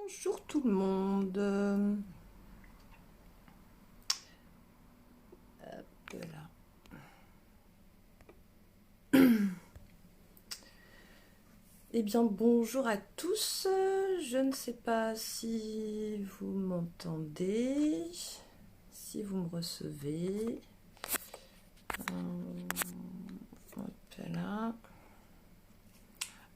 Bonjour tout le monde. Là. Eh bien, bonjour à tous. Je ne sais pas si vous m'entendez, si vous me recevez. Hop là.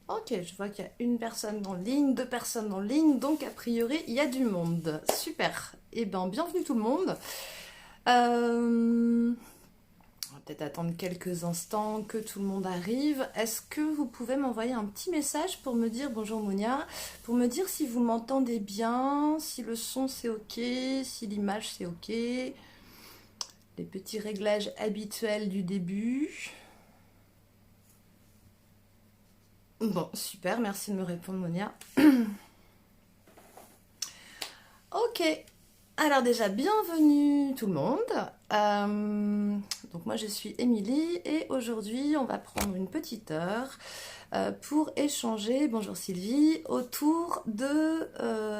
Ok, je vois qu'il y a une personne en ligne, deux personnes en ligne, donc a priori il y a du monde. Super. Eh bien, bienvenue tout le monde. On va peut-être attendre quelques instants que tout le monde arrive. Est-ce que vous pouvez m'envoyer un petit message pour me dire, bonjour Monia, pour me dire si vous m'entendez bien, si le son c'est ok, si l'image c'est ok, les petits réglages habituels du début. Bon, super, merci de me répondre Monia. Ok, alors déjà, bienvenue tout le monde. Donc moi je suis Émilie et aujourd'hui on va prendre une petite heure pour échanger, bonjour Sylvie, autour de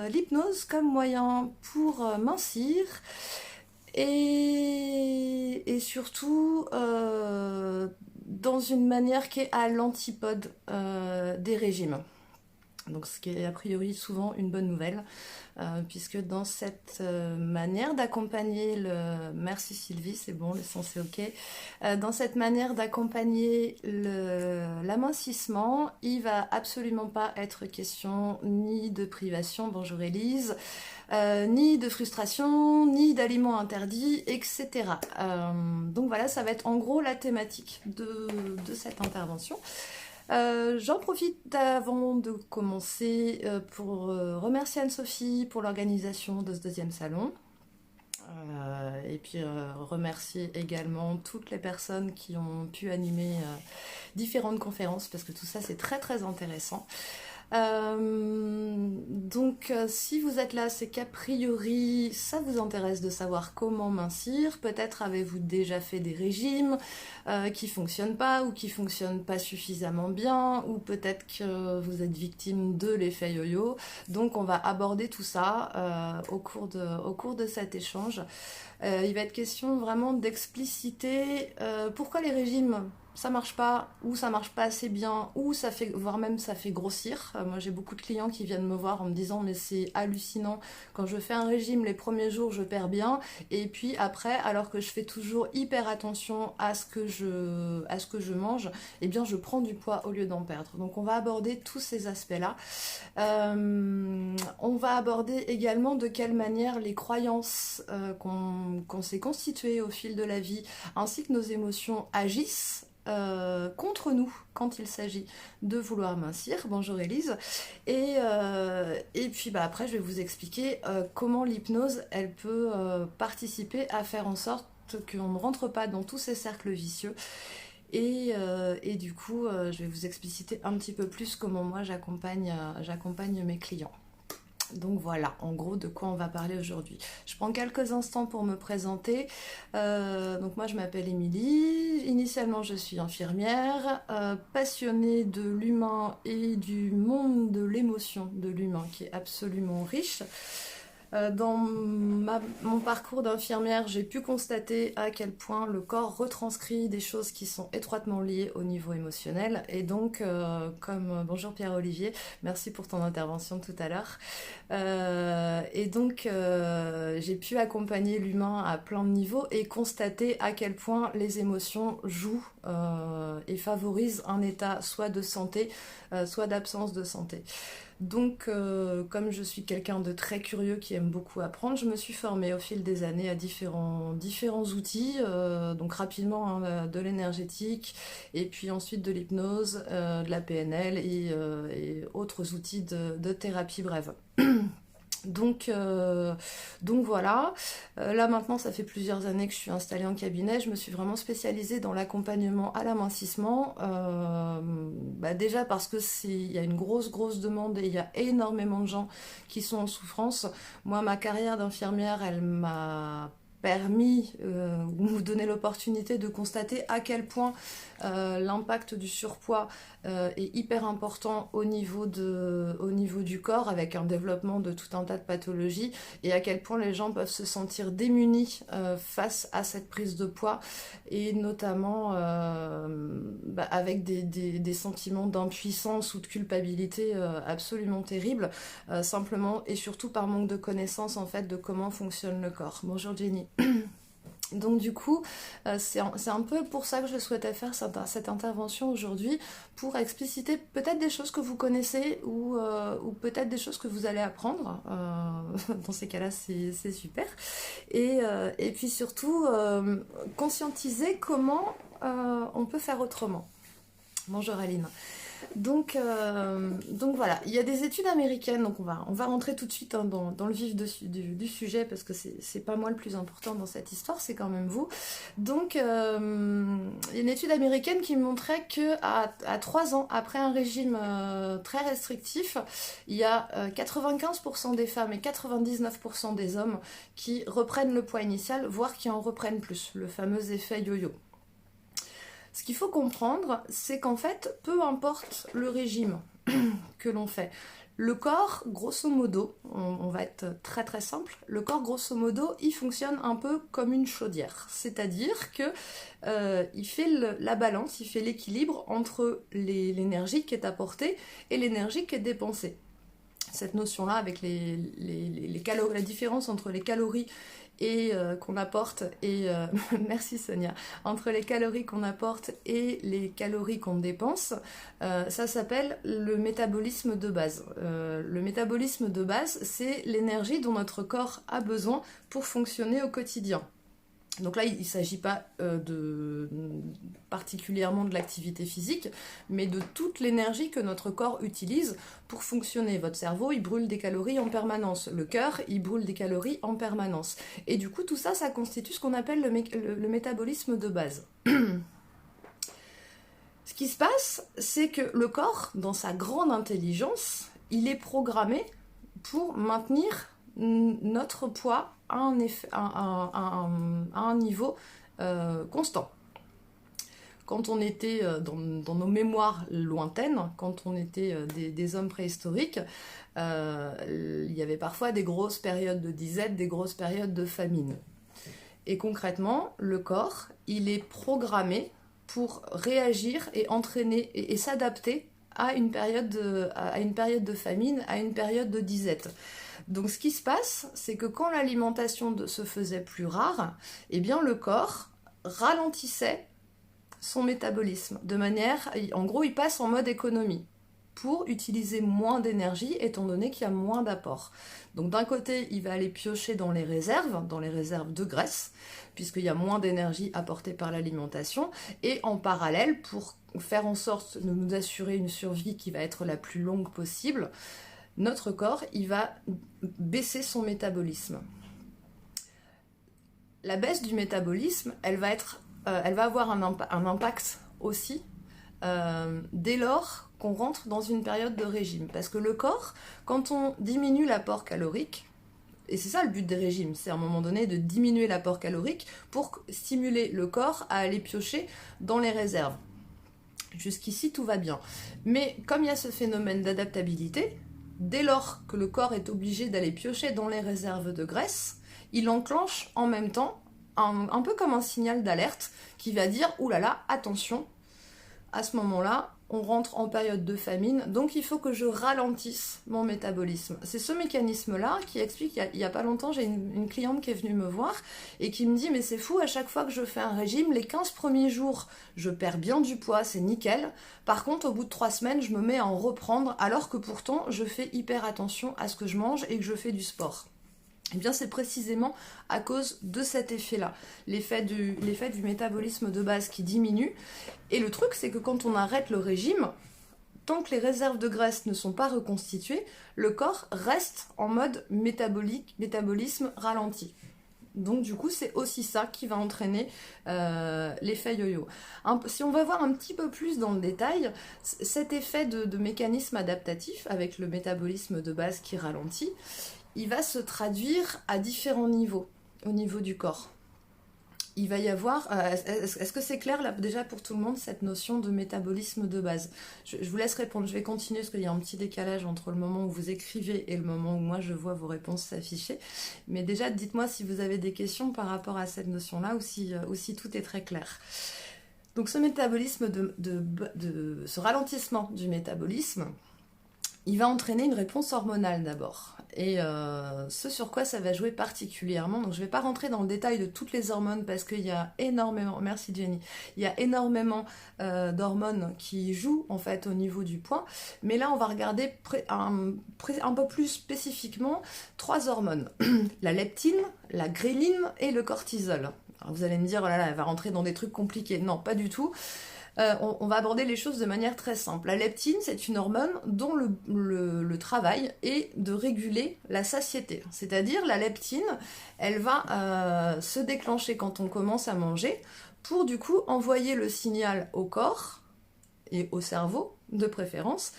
l'hypnose comme moyen pour mincir et surtout dans une manière qui est à l'antipode des régimes. Donc ce qui est a priori souvent une bonne nouvelle, puisque dans cette manière d'accompagner le... Merci Sylvie, c'est bon, le son c'est ok. Dans cette manière d'accompagner l'amincissement, il va absolument pas être question ni de privation, bonjour Élise, ni de frustration, ni d'aliments interdits, etc. Donc voilà, ça va être en gros la thématique de cette intervention. J'en profite avant de commencer pour remercier Anne-Sophie pour l'organisation de ce deuxième salon. Et puis remercier également toutes les personnes qui ont pu animer différentes conférences parce que tout ça c'est très très intéressant. Donc si vous êtes là, c'est qu'a priori ça vous intéresse de savoir comment mincir. Peut-être avez-vous déjà fait des régimes qui fonctionnent pas ou qui fonctionnent pas suffisamment bien, ou peut-être que vous êtes victime de l'effet yo-yo. Donc on va aborder tout ça au cours de cet échange. Il va être question vraiment d'expliciter pourquoi les régimes ça marche pas, ou ça marche pas assez bien, ou ça fait, voire même ça fait grossir. Moi j'ai beaucoup de clients qui viennent me voir en me disant mais c'est hallucinant, quand je fais un régime les premiers jours je perds bien, et puis après alors que je fais toujours hyper attention à ce que je mange, eh bien je prends du poids au lieu d'en perdre. Donc on va aborder tous ces aspects là. On va aborder également de quelle manière les croyances qu'on s'est constituées au fil de la vie ainsi que nos émotions agissent contre nous quand il s'agit de vouloir mincir. Bonjour Élise. Et puis bah, après je vais vous expliquer comment l'hypnose elle peut participer à faire en sorte qu'on ne rentre pas dans tous ces cercles vicieux. Et du coup je vais vous expliciter un petit peu plus comment moi j'accompagne mes clients. Donc voilà, en gros, de quoi on va parler aujourd'hui. Je prends quelques instants pour me présenter. Donc moi, je m'appelle Émilie. Initialement, je suis infirmière, passionnée de l'humain et du monde de l'émotion de l'humain, qui est absolument riche. Dans mon parcours d'infirmière, j'ai pu constater à quel point le corps retranscrit des choses qui sont étroitement liées au niveau émotionnel. Et donc, bonjour Pierre-Olivier, merci pour ton intervention tout à l'heure. J'ai pu accompagner l'humain à plein de niveaux et constater à quel point les émotions jouent et favorisent un état soit de santé, soit d'absence de santé. Donc, comme je suis quelqu'un de très curieux qui aime beaucoup apprendre, je me suis formée au fil des années à différents outils, donc rapidement de l'énergétique, et puis ensuite de l'hypnose, de la PNL et autres outils de thérapie brève. Donc voilà, là maintenant ça fait plusieurs années que je suis installée en cabinet, je me suis vraiment spécialisée dans l'accompagnement à l'amincissement, déjà parce que il y a une grosse demande et il y a énormément de gens qui sont en souffrance. Moi ma carrière d'infirmière elle m'a permis ou nous donner l'opportunité de constater à quel point l'impact du surpoids est hyper important au niveau du corps, avec un développement de tout un tas de pathologies, et à quel point les gens peuvent se sentir démunis face à cette prise de poids, et notamment avec des sentiments d'impuissance ou de culpabilité absolument terribles, simplement et surtout par manque de connaissance en fait de comment fonctionne le corps. Bonjour Jenny. Donc du coup, c'est un peu pour ça que je souhaitais faire cette intervention aujourd'hui, pour expliciter peut-être des choses que vous connaissez ou peut-être des choses que vous allez apprendre. Dans ces cas-là, c'est super. Et puis surtout, conscientiser comment on peut faire autrement. Bonjour Aline. Donc voilà, il y a des études américaines, donc on va rentrer tout de suite dans le vif du sujet, parce que c'est pas moi le plus important dans cette histoire, c'est quand même vous. Donc il y a une étude américaine qui montrait que à 3 ans après un régime très restrictif, il y a 95% des femmes et 99% des hommes qui reprennent le poids initial, voire qui en reprennent plus, le fameux effet yo-yo. Ce qu'il faut comprendre, c'est qu'en fait, peu importe le régime que l'on fait, le corps, grosso modo, on va être très très simple, le corps, grosso modo, il fonctionne un peu comme une chaudière. C'est-à-dire que il fait la balance, il fait l'équilibre entre l'énergie qui est apportée et l'énergie qui est dépensée. Cette notion-là, avec les calories, la différence entre les calories et qu'on apporte, et merci Sonia, entre les calories qu'on apporte et les calories qu'on dépense, ça s'appelle le métabolisme de base. Le métabolisme de base, c'est l'énergie dont notre corps a besoin pour fonctionner au quotidien. Donc là, il ne s'agit pas particulièrement de l'activité physique, mais de toute l'énergie que notre corps utilise pour fonctionner. Votre cerveau, il brûle des calories en permanence. Le cœur, il brûle des calories en permanence. Et du coup, tout ça, ça constitue ce qu'on appelle le métabolisme de base. Ce qui se passe, c'est que le corps, dans sa grande intelligence, il est programmé pour maintenir notre poids à un niveau constant. Quand on était dans nos mémoires lointaines, quand on était des hommes préhistoriques, il y avait parfois des grosses périodes de disette, des grosses périodes de famine. Et concrètement, le corps, il est programmé pour réagir et entraîner et s'adapter à une période de famine, à une période de disette. Donc ce qui se passe, c'est que quand l'alimentation se faisait plus rare, eh bien le corps ralentissait son métabolisme, de manière, en gros, il passe en mode économie pour utiliser moins d'énergie, étant donné qu'il y a moins d'apport. Donc d'un côté, il va aller piocher dans les réserves de graisse, puisqu'il y a moins d'énergie apportée par l'alimentation, et en parallèle, pour faire en sorte de nous assurer une survie qui va être la plus longue possible, notre corps, il va baisser son métabolisme. La baisse du métabolisme, elle va avoir un impact aussi dès lors qu'on rentre dans une période de régime. Parce que le corps, quand on diminue l'apport calorique, et c'est ça le but des régimes, c'est à un moment donné de diminuer l'apport calorique pour stimuler le corps à aller piocher dans les réserves. Jusqu'ici, tout va bien. Mais comme il y a ce phénomène d'adaptabilité, dès lors que le corps est obligé d'aller piocher dans les réserves de graisse, il enclenche en même temps un peu comme un signal d'alerte qui va dire « Ouh là là, attention, à ce moment-là, on rentre en période de famine, donc il faut que je ralentisse mon métabolisme. » C'est ce mécanisme-là qui explique, il y a pas longtemps, j'ai une cliente qui est venue me voir et qui me dit « Mais c'est fou, à chaque fois que je fais un régime, les 15 premiers jours, je perds bien du poids, c'est nickel. Par contre, au bout de 3 semaines, je me mets à en reprendre, alors que pourtant, je fais hyper attention à ce que je mange et que je fais du sport. » Eh bien, c'est précisément à cause de cet effet-là, l'effet du métabolisme de base qui diminue. Et le truc, c'est que quand on arrête le régime, tant que les réserves de graisse ne sont pas reconstituées, le corps reste en mode métabolisme ralenti. Donc du coup, c'est aussi ça qui va entraîner l'effet yo-yo. Si on va voir un petit peu plus dans le détail, cet effet de mécanisme adaptatif avec le métabolisme de base qui ralentit, il va se traduire à différents niveaux, au niveau du corps. il va y avoir... est-ce que c'est clair là, déjà pour tout le monde cette notion de métabolisme de base? Je vous laisse répondre, je vais continuer parce qu'il y a un petit décalage entre le moment où vous écrivez et le moment où moi je vois vos réponses s'afficher. Mais déjà, dites-moi si vous avez des questions par rapport à cette notion-là ou si tout est très clair. Donc ce métabolisme, ce ralentissement du métabolisme, il va entraîner une réponse hormonale d'abord. Et ce sur quoi ça va jouer particulièrement, donc je ne vais pas rentrer dans le détail de toutes les hormones parce qu'il y a énormément, merci Jenny, il y a énormément d'hormones qui jouent en fait au niveau du poids, mais là on va regarder un peu plus spécifiquement 3 hormones, la leptine, la gréline et le cortisol. Alors vous allez me dire, oh là là, elle va rentrer dans des trucs compliqués. Non, pas du tout. On va aborder les choses de manière très simple. La leptine, c'est une hormone dont le travail est de réguler la satiété. C'est-à-dire, la leptine, elle va se déclencher quand on commence à manger pour du coup envoyer le signal au corps et au cerveau, de préférence,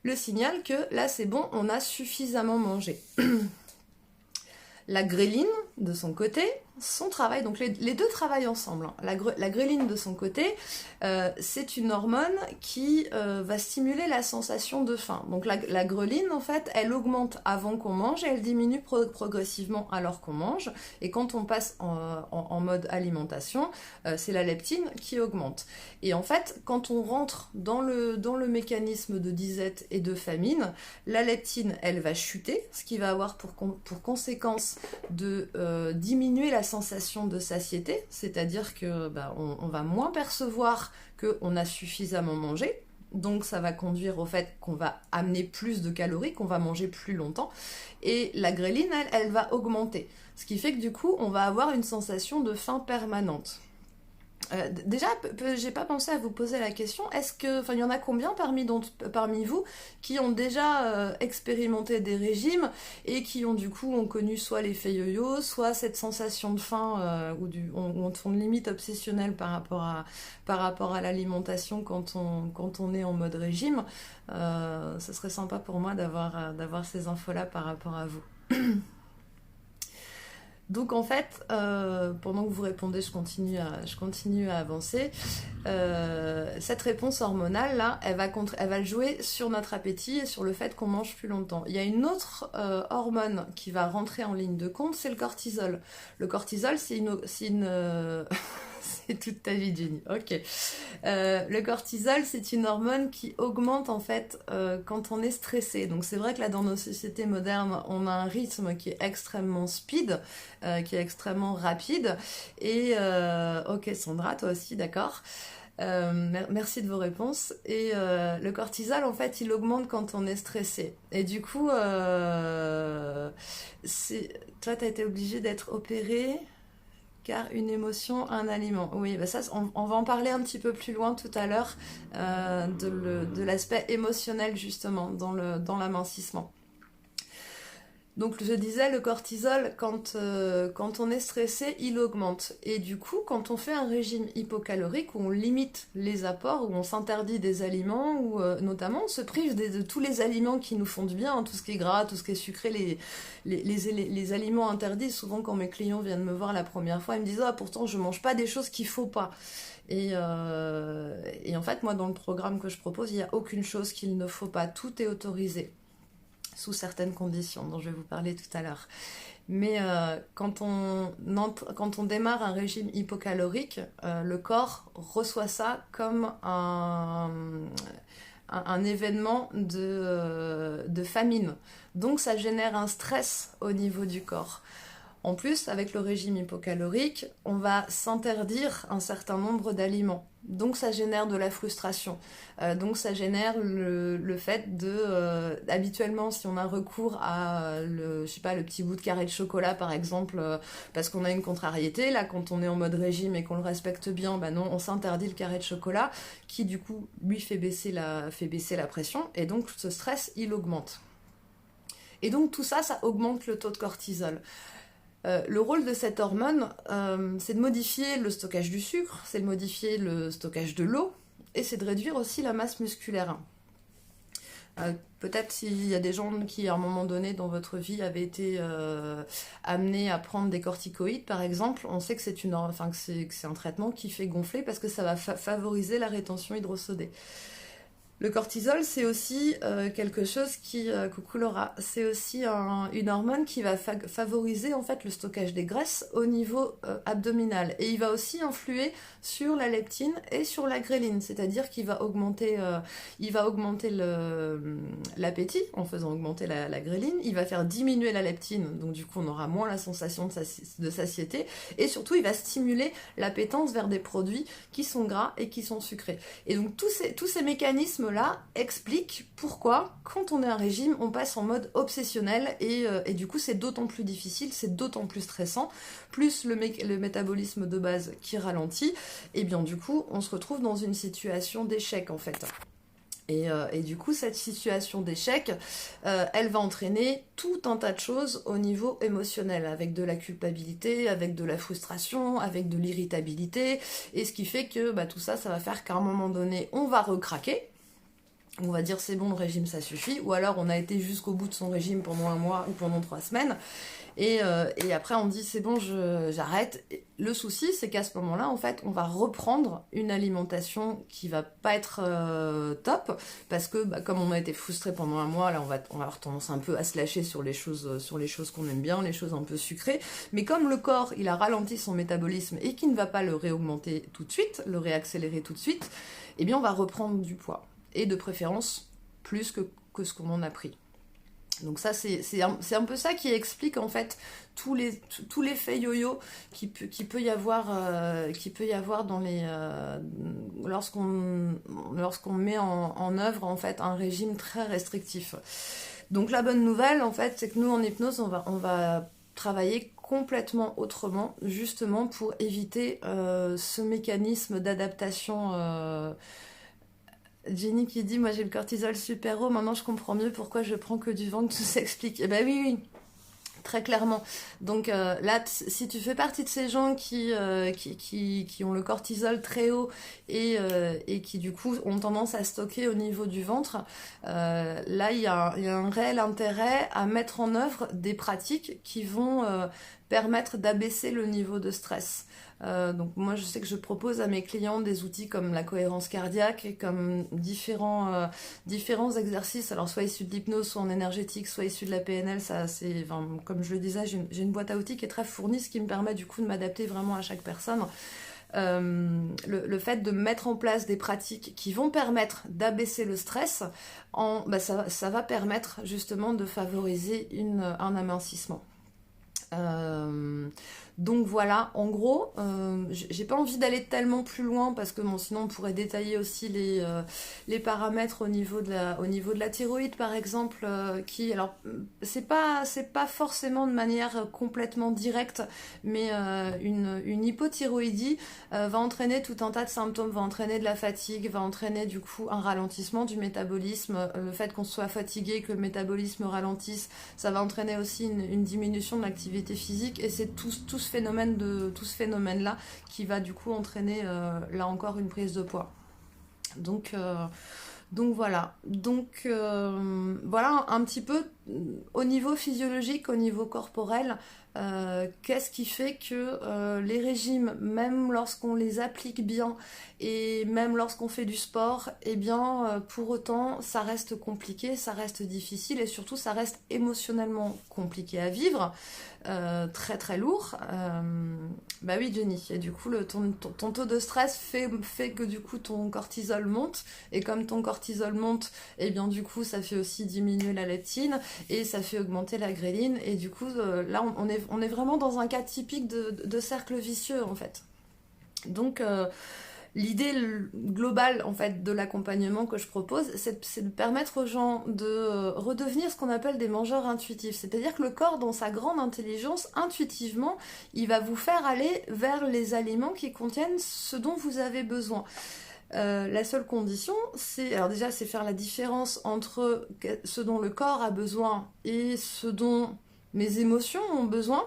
le signal que là c'est bon, on a suffisamment mangé. La gréline, de son côté, son travail, donc les deux travaillent ensemble. La gréline de son côté, c'est une hormone qui va stimuler la sensation de faim. Donc la gréline, en fait, elle augmente avant qu'on mange et elle diminue progressivement alors qu'on mange. Et quand on passe en mode alimentation, c'est la leptine qui augmente. Et en fait, quand on rentre dans le mécanisme de disette et de famine, la leptine, elle va chuter, ce qui va avoir pour conséquence de diminuer la sensation de satiété, c'est-à-dire que on va moins percevoir qu'on a suffisamment mangé, donc ça va conduire au fait qu'on va amener plus de calories, qu'on va manger plus longtemps, et la gréline, elle va augmenter, ce qui fait que du coup on va avoir une sensation de faim permanente. Déjà, j'ai pas pensé à vous poser la question, il y en a combien parmi vous qui ont déjà expérimenté des régimes et qui ont connu soit l'effet yo-yo, soit cette sensation de faim ou on tourne limite obsessionnel par rapport à l'alimentation quand on est en mode régime. Ce serait sympa pour moi d'avoir ces infos-là par rapport à vous. Donc en fait, pendant que vous répondez, je continue à avancer. Cette réponse hormonale là, elle va jouer sur notre appétit et sur le fait qu'on mange plus longtemps. Il y a une autre hormone qui va rentrer en ligne de compte, c'est le cortisol. Le cortisol, c'est une c'est toute ta vie, Jenny. Ok. Le cortisol, c'est une hormone qui augmente en fait quand on est stressé. Donc c'est vrai que là, dans nos sociétés modernes, on a un rythme qui est extrêmement speed, qui est extrêmement rapide. Et ok, Sandra, toi aussi, d'accord. Merci de vos réponses. Et le cortisol, en fait, il augmente quand on est stressé. Et du coup, toi, tu as été obligé d'être opéré car une émotion, un aliment. Oui, ça, on va en parler un petit peu plus loin tout à l'heure de l'aspect émotionnel, justement, dans l'amincissement. Donc je disais, le cortisol, quand on est stressé, il augmente. Et du coup, quand on fait un régime hypocalorique, où on limite les apports, où on s'interdit des aliments, où notamment on se prive de tous les aliments qui nous font du bien, hein, tout ce qui est gras, tout ce qui est sucré, les aliments interdits. Souvent quand mes clients viennent me voir la première fois, ils me disent « Ah, pourtant je mange pas des choses qu'il faut pas ». Et en fait, moi dans le programme que je propose, il n'y a aucune chose qu'il ne faut pas, tout est autorisé. Sous certaines conditions dont je vais vous parler tout à l'heure. Mais quand on démarre un régime hypocalorique, le corps reçoit ça comme un événement de famine. Donc ça génère un stress au niveau du corps. En plus, avec le régime hypocalorique, on va s'interdire un certain nombre d'aliments. Donc ça génère de la frustration. Donc ça génère le fait de... habituellement, si on a recours à le petit bout de carré de chocolat, par exemple, parce qu'on a une contrariété, là, quand on est en mode régime et qu'on le respecte bien, non, on s'interdit le carré de chocolat, qui du coup, lui, fait baisser la pression, et donc ce stress, il augmente. Et donc tout ça, ça augmente le taux de cortisol. Le rôle de cette hormone, c'est de modifier le stockage du sucre, c'est de modifier le stockage de l'eau, et c'est de réduire aussi la masse musculaire. Peut-être s'il y a des gens qui, à un moment donné dans votre vie, avaient été amenés à prendre des corticoïdes, par exemple, on sait que c'est un traitement qui fait gonfler parce que ça va favoriser la rétention hydrosodée. Le cortisol, c'est aussi quelque chose qui, coucou Laura, c'est aussi une hormone qui va favoriser en fait le stockage des graisses au niveau abdominal. Et il va aussi influer sur la leptine et sur la gréline, c'est-à-dire qu'il va augmenter, l'appétit en faisant augmenter la gréline, il va faire diminuer la leptine, donc du coup on aura moins la sensation de satiété, et surtout il va stimuler l'appétence vers des produits qui sont gras et qui sont sucrés. Et donc tous ces mécanismes-là expliquent pourquoi, quand on est un régime, on passe en mode obsessionnel et du coup c'est d'autant plus difficile, c'est d'autant plus stressant, plus le métabolisme de base qui ralentit, et bien du coup on se retrouve dans une situation d'échec en fait. Et du coup, cette situation d'échec, elle va entraîner tout un tas de choses au niveau émotionnel, avec de la culpabilité, avec de la frustration, avec de l'irritabilité, et ce qui fait que tout ça, ça va faire qu'à un moment donné, on va recraquer, on va dire c'est bon, le régime ça suffit, ou alors on a été jusqu'au bout de son régime pendant 1 mois ou pendant 3 semaines, et après on dit c'est bon, j'arrête. Le souci c'est qu'à ce moment-là en fait on va reprendre une alimentation qui va pas être top, parce que comme on a été frustré pendant 1 mois, là on va avoir tendance un peu à se lâcher sur les choses qu'on aime bien, les choses un peu sucrées, mais comme le corps il a ralenti son métabolisme et qu'il ne va pas le réaugmenter tout de suite, le réaccélérer tout de suite, eh bien on va reprendre du poids, et de préférence plus que ce qu'on en a pris. Donc ça, c'est un peu ça qui explique en fait tous les faits yo-yo qui peut y avoir dans lorsqu'on met en œuvre en fait un régime très restrictif. Donc la bonne nouvelle en fait, c'est que nous en hypnose, on va travailler complètement autrement, justement pour éviter ce mécanisme d'adaptation. Jenny qui dit, moi j'ai le cortisol super haut, maintenant je comprends mieux pourquoi je prends que du ventre, tout s'explique. Eh ben oui, très clairement. Donc là, si tu fais partie de ces gens qui ont le cortisol très haut et qui du coup ont tendance à stocker au niveau du ventre, là il y a un réel intérêt à mettre en œuvre des pratiques qui vont permettre d'abaisser le niveau de stress. Donc moi je sais que je propose à mes clients des outils comme la cohérence cardiaque, comme différents exercices, alors soit issus de l'hypnose, soit en énergétique, soit issus de la PNL. Ça, comme je le disais, j'ai une boîte à outils qui est très fournie, ce qui me permet du coup de m'adapter vraiment à chaque personne. Le fait de mettre en place des pratiques qui vont permettre d'abaisser le stress, ça va permettre justement de favoriser un amincissement. Donc voilà, en gros, j'ai pas envie d'aller tellement plus loin parce que sinon on pourrait détailler aussi les paramètres au niveau de la thyroïde par exemple, qui, alors c'est pas forcément de manière complètement directe, mais une hypothyroïdie va entraîner tout un tas de symptômes, va entraîner de la fatigue, va entraîner du coup un ralentissement du métabolisme, le fait qu'on soit fatigué, que le métabolisme ralentisse, ça va entraîner aussi une diminution de l'activité physique, et c'est tout ce phénomène-là qui va du coup entraîner là encore une prise de poids. Donc voilà. Voilà un petit peu au niveau physiologique, au niveau corporel, qu'est-ce qui fait que les régimes, même lorsqu'on les applique bien et même lorsqu'on fait du sport, eh bien pour autant ça reste compliqué, ça reste difficile, et surtout ça reste émotionnellement compliqué à vivre, très très lourd. Bah oui Jenny, et du coup ton taux de stress fait que du coup ton cortisol monte, et comme ton cortisol monte, et bien du coup ça fait aussi diminuer la leptine et ça fait augmenter la gréline, et du coup là on est vraiment dans un cas typique de cercle vicieux en fait. Donc l'idée globale en fait de l'accompagnement que je propose, c'est de permettre aux gens de redevenir ce qu'on appelle des mangeurs intuitifs. C'est-à-dire que le corps, dans sa grande intelligence, intuitivement, il va vous faire aller vers les aliments qui contiennent ce dont vous avez besoin. La seule condition, c'est faire la différence entre ce dont le corps a besoin et ce dont mes émotions ont besoin.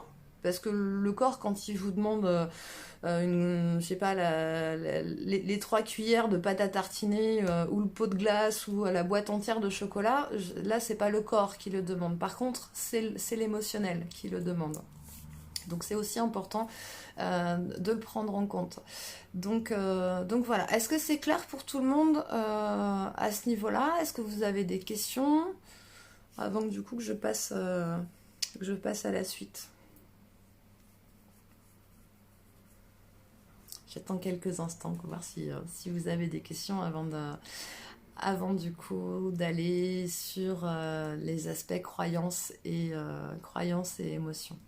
parce que le corps, quand il vous demande je sais pas, les 3 cuillères de pâte à tartiner ou le pot de glace ou la boîte entière de chocolat, là c'est pas le corps qui le demande. Par contre, c'est l'émotionnel qui le demande. Donc c'est aussi important de le prendre en compte. Donc voilà. Est-ce que c'est clair pour tout le monde à ce niveau-là? Est-ce que vous avez des questions avant que du coup que je passe à la suite? J'attends quelques instants pour voir si vous avez des questions avant du coup d'aller sur les aspects croyances et émotions.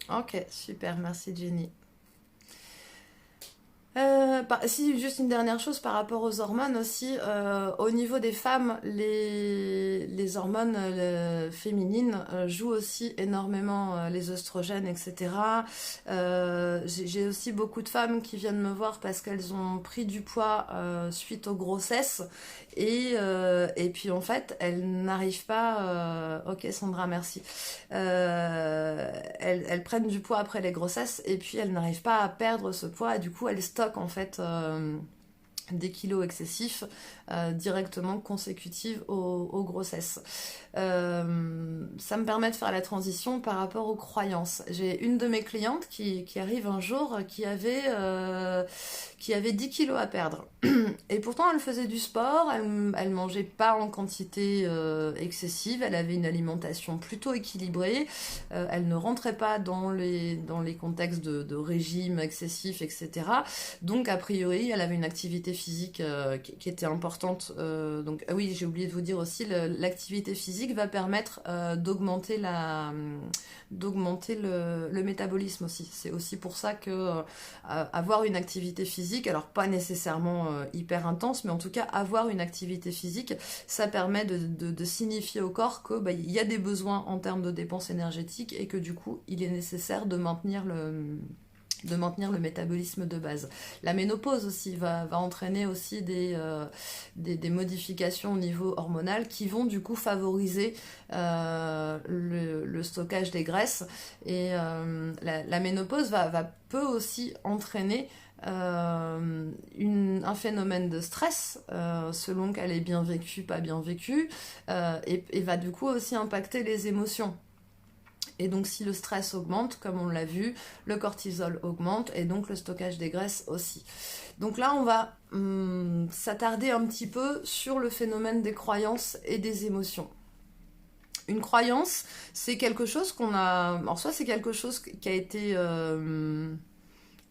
Ok, super, merci Jenny. Si, juste une dernière chose par rapport aux hormones aussi, au niveau des femmes, les hormones féminines jouent aussi énormément les oestrogènes, etc. J'ai aussi beaucoup de femmes qui viennent me voir parce qu'elles ont pris du poids suite aux grossesses et puis en fait elles n'arrivent pas. Ok Sandra, merci. Elles prennent du poids après les grossesses et puis elles n'arrivent pas à perdre ce poids et du coup elles stockent en fait des kilos excessifs directement consécutives aux grossesses. Ça me permet de faire la transition par rapport aux croyances. J'ai une de mes clientes qui arrive un jour qui avait 10 kilos à perdre. Et pourtant elle faisait du sport, elle mangeait pas en quantité excessive, elle avait une alimentation plutôt équilibrée, elle ne rentrait pas dans les contextes de régime excessif, etc. Donc a priori elle avait une activité physique qui était importante. Donc oui, j'ai oublié de vous dire aussi, l'activité physique va permettre d'augmenter le métabolisme aussi. C'est aussi pour ça que avoir une activité physique, alors pas nécessairement hyper intense, mais en tout cas avoir une activité physique, ça permet de signifier au corps que il y a des besoins en termes de dépenses énergétiques et que du coup il est nécessaire de maintenir le métabolisme de base. La ménopause aussi va entraîner aussi des modifications au niveau hormonal qui vont du coup favoriser le stockage des graisses et la ménopause peut aussi entraîner un phénomène de stress selon qu'elle est bien vécue, pas bien vécue et va du coup aussi impacter les émotions. Et donc si le stress augmente, comme on l'a vu, le cortisol augmente et donc le stockage des graisses aussi. Donc là, on va s'attarder un petit peu sur le phénomène des croyances et des émotions. Une croyance, c'est quelque chose qu'on a... Alors soit c'est quelque chose qui a été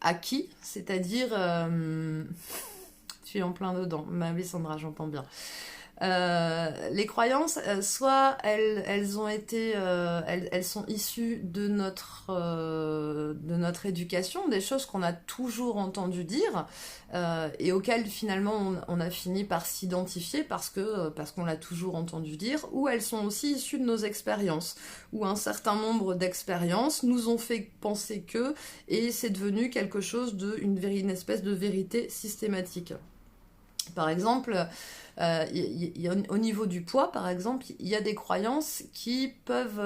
acquis, c'est-à-dire... tu es en plein dedans. Ma oui Sandra, j'entends bien. Les croyances, soit elles ont été, elles sont issues de notre éducation, des choses qu'on a toujours entendu dire et auxquelles finalement on a fini par s'identifier parce qu'on l'a toujours entendu dire, ou elles sont aussi issues de nos expériences, où un certain nombre d'expériences nous ont fait penser que, et c'est devenu quelque chose une espèce de vérité systématique. Par exemple, au niveau du poids, par exemple, il y a des croyances qui peuvent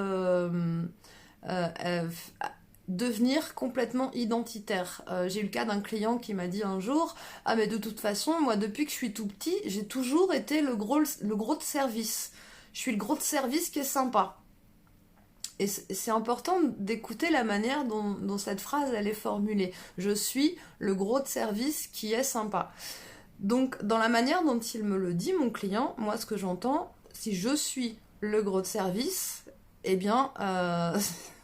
devenir complètement identitaires. J'ai eu le cas d'un client qui m'a dit un jour « Ah mais de toute façon, moi depuis que je suis tout petit, j'ai toujours été le gros de service. Je suis le gros de service qui est sympa. » Et c'est important d'écouter la manière dont cette phrase elle est formulée. Je suis le gros de service qui est sympa. Donc, dans la manière dont il me le dit, mon client, moi, ce que j'entends, si je suis le gros de service, eh bien,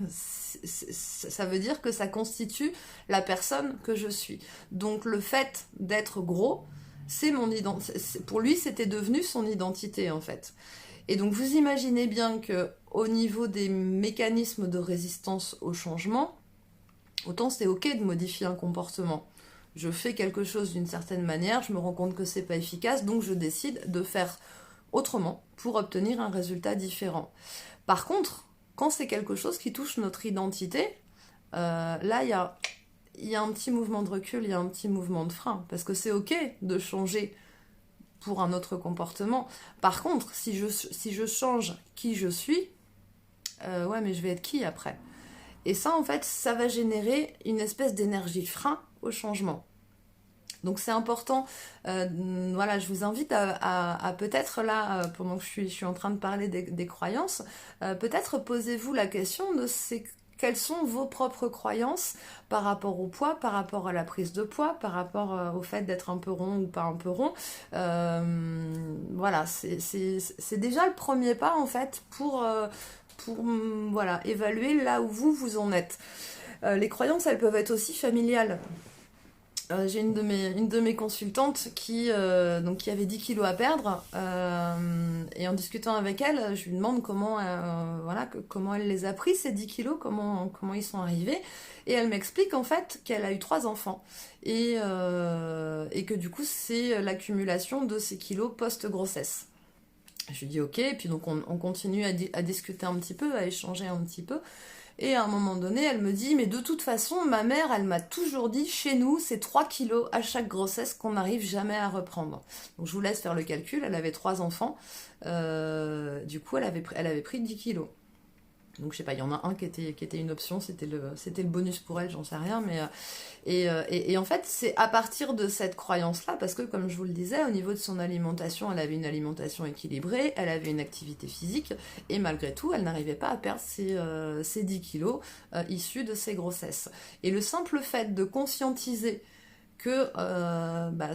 ça veut dire que ça constitue la personne que je suis. Donc, le fait d'être gros, c'est mon identité. Pour lui, c'était devenu son identité, en fait. Et donc, vous imaginez bien que, au niveau des mécanismes de résistance au changement, autant c'est ok de modifier un comportement. Je fais quelque chose d'une certaine manière, je me rends compte que c'est pas efficace, donc je décide de faire autrement pour obtenir un résultat différent. Par contre, quand c'est quelque chose qui touche notre identité, là il y a un petit mouvement de recul, il y a un petit mouvement de frein, parce que c'est ok de changer pour un autre comportement. Par contre, si je change qui je suis, ouais, mais je vais être qui après? Et ça, en fait, ça va générer une espèce d'énergie frein au changement. Donc c'est important, voilà, je vous invite à peut-être là, pendant que je suis en train de parler des croyances, peut-être posez-vous la question de quelles sont vos propres croyances par rapport au poids, par rapport à la prise de poids, par rapport au fait d'être un peu rond ou pas un peu rond. Voilà, c'est déjà le premier pas en fait pour voilà, évaluer là où vous en êtes. Les croyances, elles peuvent être aussi familiales. J'ai une de mes consultantes qui avait 10 kilos à perdre, et en discutant avec elle, je lui demande comment elle les a pris ces 10 kilos, comment ils sont arrivés, et elle m'explique en fait qu'elle a eu 3 enfants, et que du coup c'est l'accumulation de ces kilos post-grossesse. Je lui dis ok, et puis donc on continue à discuter un petit peu, à échanger un petit peu. Et à un moment donné, elle me dit, mais de toute façon, ma mère, elle m'a toujours dit, chez nous, c'est 3 kilos à chaque grossesse qu'on n'arrive jamais à reprendre. Donc je vous laisse faire le calcul, elle avait 3 enfants, du coup elle avait pris 10 kilos. Donc je sais pas, il y en a un qui était une option, c'était le bonus pour elle, j'en sais rien, mais et en fait c'est à partir de cette croyance-là, parce que comme je vous le disais, au niveau de son alimentation, elle avait une alimentation équilibrée, elle avait une activité physique, et malgré tout, elle n'arrivait pas à perdre ses 10 kilos issus de ses grossesses. Et le simple fait de conscientiser que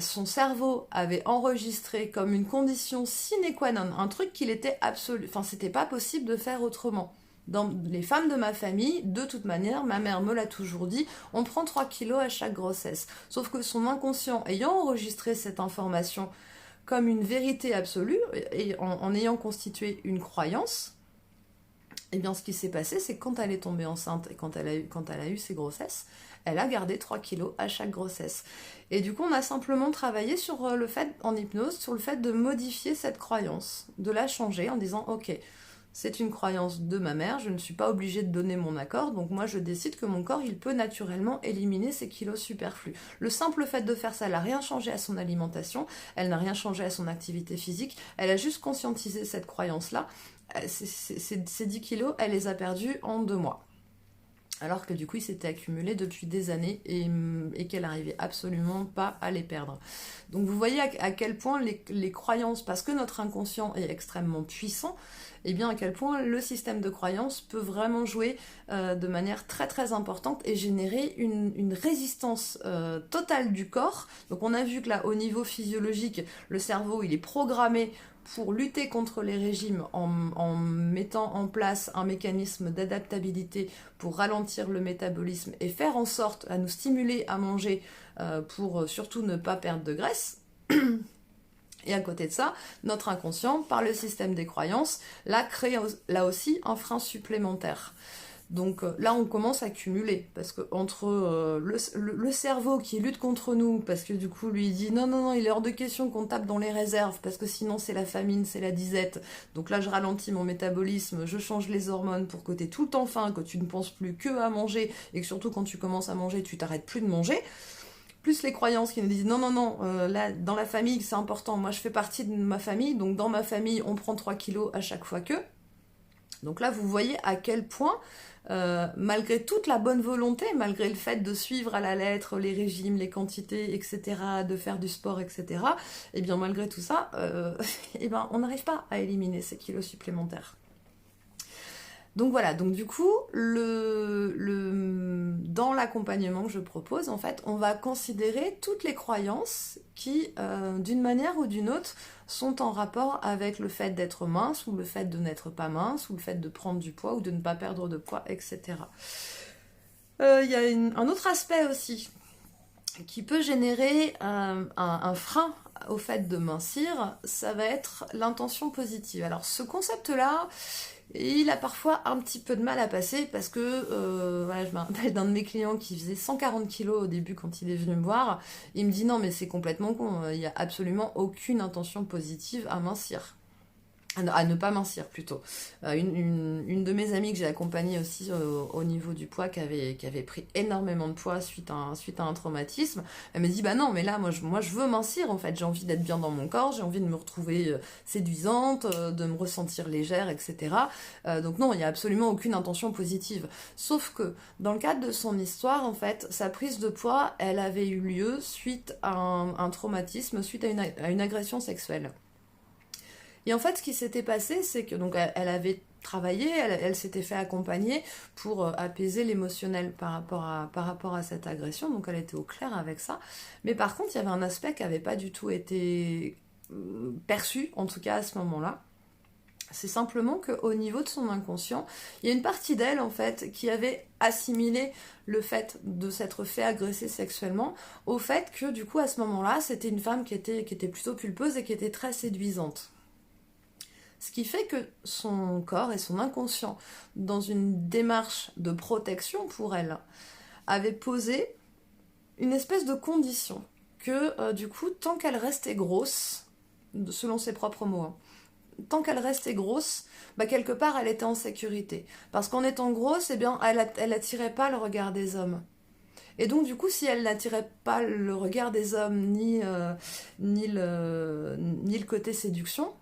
son cerveau avait enregistré comme une condition sine qua non, un truc qu'il était absolu, enfin c'était pas possible de faire autrement. Dans les femmes de ma famille, de toute manière, ma mère me l'a toujours dit, on prend 3 kilos à chaque grossesse. Sauf que son inconscient, ayant enregistré cette information comme une vérité absolue, et en ayant constitué une croyance, eh bien ce qui s'est passé, c'est que quand elle est tombée enceinte et quand elle a eu ses grossesses, elle a gardé 3 kilos à chaque grossesse. Et du coup, on a simplement travaillé sur le fait, en hypnose, sur le fait de modifier cette croyance, de la changer en disant, ok, c'est une croyance de ma mère, je ne suis pas obligée de donner mon accord, donc moi je décide que mon corps, il peut naturellement éliminer ces kilos superflus. Le simple fait de faire ça, elle n'a rien changé à son alimentation, elle n'a rien changé à son activité physique, elle a juste conscientisé cette croyance-là. Ces 10 kilos, elle les a perdus en 2 mois. Alors que du coup, il s'était accumulé depuis des années et qu'elle n'arrivait absolument pas à les perdre. Donc vous voyez à quel point les croyances, parce que notre inconscient est extrêmement puissant, et bien à quel point le système de croyances peut vraiment jouer de manière très très importante et générer une résistance totale du corps. Donc on a vu que là, au niveau physiologique, le cerveau, il est programmé pour lutter contre les régimes en mettant en place un mécanisme d'adaptabilité pour ralentir le métabolisme et faire en sorte à nous stimuler à manger pour surtout ne pas perdre de graisse. Et à côté de ça, notre inconscient, par le système des croyances, là crée là aussi un frein supplémentaire. Donc là, on commence à cumuler, parce que entre le cerveau qui lutte contre nous, parce que du coup, lui, il dit non, il est hors de question qu'on tape dans les réserves, parce que sinon c'est la famine, c'est la disette. Donc là, je ralentis mon métabolisme, je change les hormones pour que tu aies tout le temps faim, que tu ne penses plus que à manger, et que surtout quand tu commences à manger, tu t'arrêtes plus de manger. Plus les croyances qui nous disent non, là, dans la famille, c'est important, moi je fais partie de ma famille, donc dans ma famille, on prend 3 kilos à chaque fois que... Donc là, vous voyez à quel point, malgré toute la bonne volonté, malgré le fait de suivre à la lettre les régimes, les quantités, etc., de faire du sport, etc., et bien malgré tout ça, on n'arrive pas à éliminer ces kilos supplémentaires. Donc voilà, donc du coup, dans l'accompagnement que je propose, en fait, on va considérer toutes les croyances qui, d'une manière ou d'une autre, sont en rapport avec le fait d'être mince, ou le fait de n'être pas mince, ou le fait de prendre du poids, ou de ne pas perdre de poids, etc. Il y a un autre aspect aussi, qui peut générer un frein au fait de mincir, ça va être l'intention positive. Alors ce concept-là, il a parfois un petit peu de mal à passer parce que, voilà, je me rappelle d'un de mes clients qui faisait 140 kilos au début quand il est venu me voir. Il me dit non mais c'est complètement con, il n'y a absolument aucune intention positive à mincir. à ne pas mincir plutôt. Une de mes amies que j'ai accompagnée aussi au niveau du poids, qui avait pris énormément de poids suite à un traumatisme, elle me dit bah non mais là moi je veux mincir en fait, j'ai envie d'être bien dans mon corps, j'ai envie de me retrouver séduisante, de me ressentir légère, etc. Donc non, il n'y a absolument aucune intention positive. Sauf que dans le cadre de son histoire, en fait, sa prise de poids, elle avait eu lieu suite à un traumatisme, suite à une agression sexuelle. Et en fait, ce qui s'était passé, c'est que donc elle avait travaillé, elle s'était fait accompagner pour apaiser l'émotionnel par rapport à cette agression, donc elle était au clair avec ça. Mais par contre, il y avait un aspect qui n'avait pas du tout été perçu, en tout cas à ce moment-là. C'est simplement qu'au niveau de son inconscient, il y a une partie d'elle, en fait, qui avait assimilé le fait de s'être fait agresser sexuellement au fait que, du coup, à ce moment-là, c'était une femme qui était plutôt pulpeuse et qui était très séduisante. Ce qui fait que son corps et son inconscient, dans une démarche de protection pour elle, avaient posé une espèce de condition que, du coup, tant qu'elle restait grosse, selon ses propres mots, hein, tant qu'elle restait grosse, bah quelque part elle était en sécurité. Parce qu'en étant grosse, eh bien, elle attirait pas le regard des hommes. Et donc du coup, si elle n'attirait pas le regard des hommes ni le côté séduction,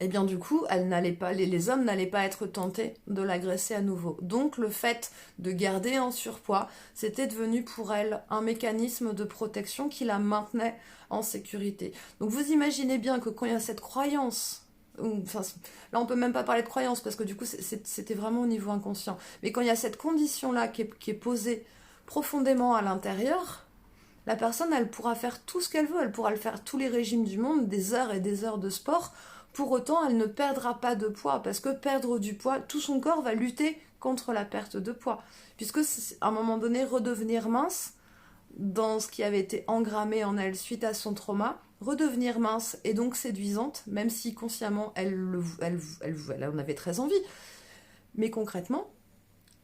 et bien du coup, les hommes n'allaient pas être tentés de l'agresser à nouveau. Donc le fait de garder en surpoids, c'était devenu pour elle un mécanisme de protection qui la maintenait en sécurité. Donc vous imaginez bien que quand il y a cette croyance, enfin, là on peut même pas parler de croyance parce que du coup c'était vraiment au niveau inconscient, mais quand il y a cette condition-là qui est posée profondément à l'intérieur, la personne elle pourra faire tout ce qu'elle veut, elle pourra le faire tous les régimes du monde, des heures et des heures de sport. Pour autant, elle ne perdra pas de poids, parce que perdre du poids, tout son corps va lutter contre la perte de poids. Puisque, à un moment donné, redevenir mince, dans ce qui avait été engrammé en elle suite à son trauma, redevenir mince et donc séduisante, même si consciemment elle en avait très envie. Mais concrètement,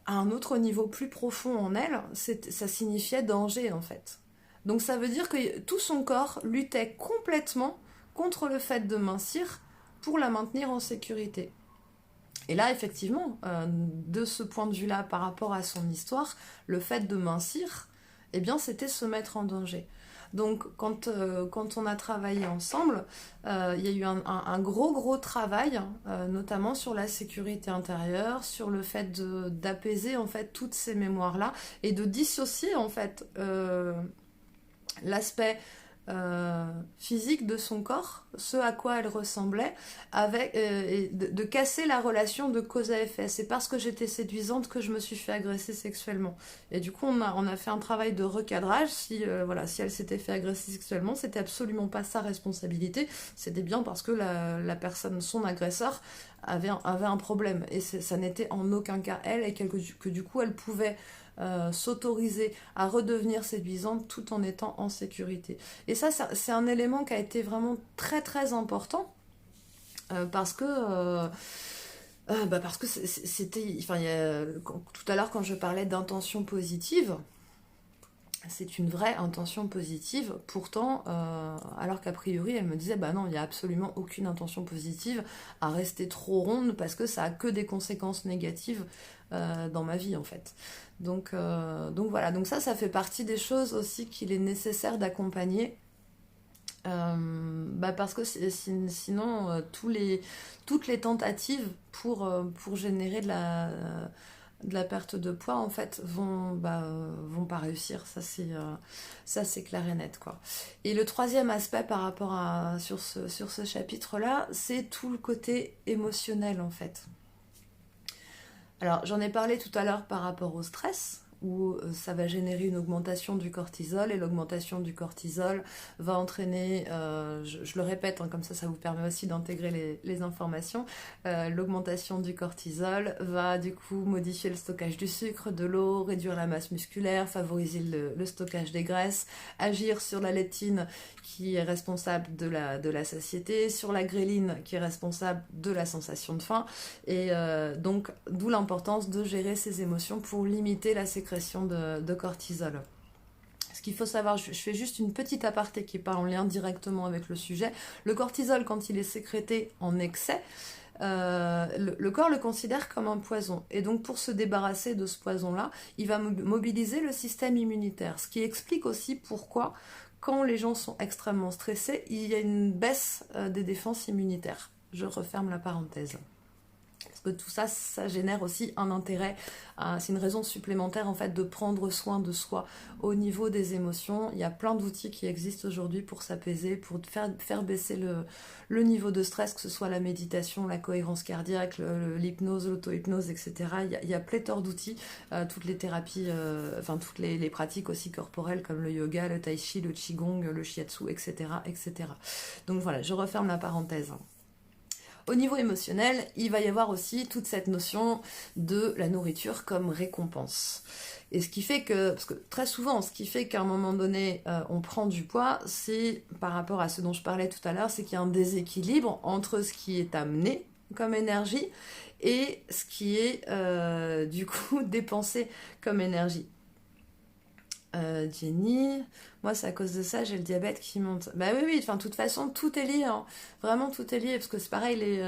à un autre niveau plus profond en elle, ça signifiait danger en fait. Donc ça veut dire que tout son corps luttait complètement contre le fait de mincir pour la maintenir en sécurité. Et là, effectivement, de ce point de vue-là, par rapport à son histoire, le fait de mincir, eh bien, c'était se mettre en danger. Donc, quand on a travaillé ensemble, il y a eu un gros travail, notamment sur la sécurité intérieure, sur le fait d'apaiser en fait toutes ces mémoires-là et de dissocier en fait l'aspect physique de son corps, ce à quoi elle ressemblait, et de casser la relation de cause à effet. C'est parce que j'étais séduisante que je me suis fait agresser sexuellement. Et du coup, on a fait un travail de recadrage. Si elle s'était fait agresser sexuellement, c'était absolument pas sa responsabilité. C'était bien parce que la personne, son agresseur, avait un problème. Et ça n'était en aucun cas elle, et que du coup, elle pouvait s'autoriser à redevenir séduisante tout en étant en sécurité. Et ça c'est un élément qui a été vraiment très très important parce que c'était, enfin, tout à l'heure quand je parlais d'intention positive, c'est une vraie intention positive, pourtant, alors qu'a priori, elle me disait, bah non, il n'y a absolument aucune intention positive à rester trop ronde parce que ça a que des conséquences négatives dans ma vie, en fait. Donc voilà, donc ça fait partie des choses aussi qu'il est nécessaire d'accompagner. Parce que sinon, toutes les tentatives pour générer de la perte de poids en fait vont pas réussir, ça c'est clair et net quoi. Et le troisième aspect par rapport sur ce chapitre là, c'est tout le côté émotionnel en fait. Alors j'en ai parlé tout à l'heure par rapport au stress, où ça va générer une augmentation du cortisol, et l'augmentation du cortisol va entraîner, je le répète, hein, comme ça vous permet aussi d'intégrer les informations, l'augmentation du cortisol va du coup modifier le stockage du sucre, de l'eau, réduire la masse musculaire, favoriser le stockage des graisses, agir sur la leptine qui est responsable de la satiété, sur la gréline qui est responsable de la sensation de faim, et donc d'où l'importance de gérer ces émotions pour limiter la sécrétion de cortisol. Ce qu'il faut savoir, je fais juste une petite aparté qui n'est pas en lien directement avec le sujet. Le cortisol, quand il est sécrété en excès, le corps le considère comme un poison. Et donc pour se débarrasser de ce poison-là, il va mobiliser le système immunitaire. Ce qui explique aussi pourquoi, quand les gens sont extrêmement stressés, il y a une baisse des défenses immunitaires. Je referme la parenthèse. Parce que tout ça, ça génère aussi un intérêt. C'est une raison supplémentaire en fait de prendre soin de soi au niveau des émotions. Il y a plein d'outils qui existent aujourd'hui pour s'apaiser, pour faire baisser le niveau de stress, que ce soit la méditation, la cohérence cardiaque, l'hypnose, l'auto-hypnose, etc. Il y a pléthore d'outils, toutes les thérapies, toutes les pratiques aussi corporelles comme le yoga, le tai chi, le qigong, le shiatsu, etc., etc. Donc voilà, je referme la parenthèse. Au niveau émotionnel, il va y avoir aussi toute cette notion de la nourriture comme récompense. Et ce qui fait que, parce que très souvent, ce qui fait qu'à un moment donné, on prend du poids, c'est par rapport à ce dont je parlais tout à l'heure, c'est qu'il y a un déséquilibre entre ce qui est amené comme énergie et ce qui est du coup dépensé comme énergie. Jenny, moi c'est à cause de ça, j'ai le diabète qui monte. Bah oui, de toute façon tout est lié, hein. Vraiment tout est lié, parce que c'est pareil,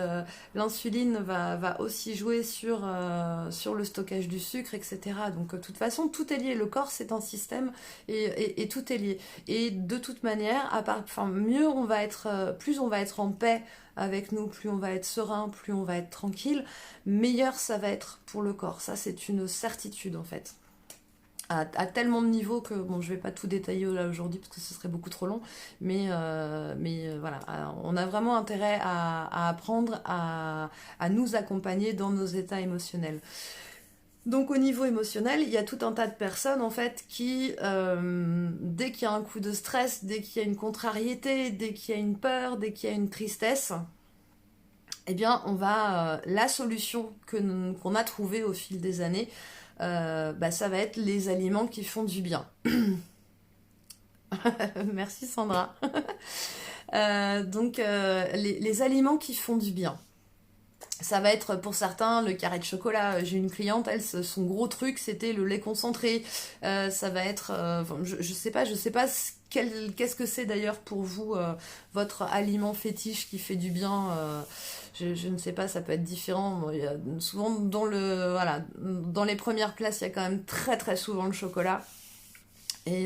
l'insuline va aussi jouer sur le stockage du sucre, etc. Donc de toute façon tout est lié, le corps c'est un système et tout est lié. Et de toute manière, mieux on va être, plus on va être en paix avec nous, plus on va être serein, plus on va être tranquille, meilleur ça va être pour le corps. Ça c'est une certitude en fait. À tellement de niveaux que, bon, je vais pas tout détailler là aujourd'hui parce que ce serait beaucoup trop long, mais voilà, on a vraiment intérêt à apprendre à nous accompagner dans nos états émotionnels. Donc au niveau émotionnel, il y a tout un tas de personnes en fait qui, dès qu'il y a un coup de stress, dès qu'il y a une contrariété, dès qu'il y a une peur, dès qu'il y a une tristesse, eh bien on va, la solution qu'on a trouvée au fil des années, ça va être les aliments qui font du bien. Merci Sandra. Les aliments qui font du bien. Ça va être pour certains le carré de chocolat. J'ai une cliente, elle, son gros truc c'était le lait concentré. Ça va être, je sais pas qu'est-ce que c'est d'ailleurs pour vous, votre aliment fétiche qui fait du bien. Je ne sais pas, ça peut être différent. Bon, il y a souvent dans les premières places, il y a quand même très très souvent le chocolat. Et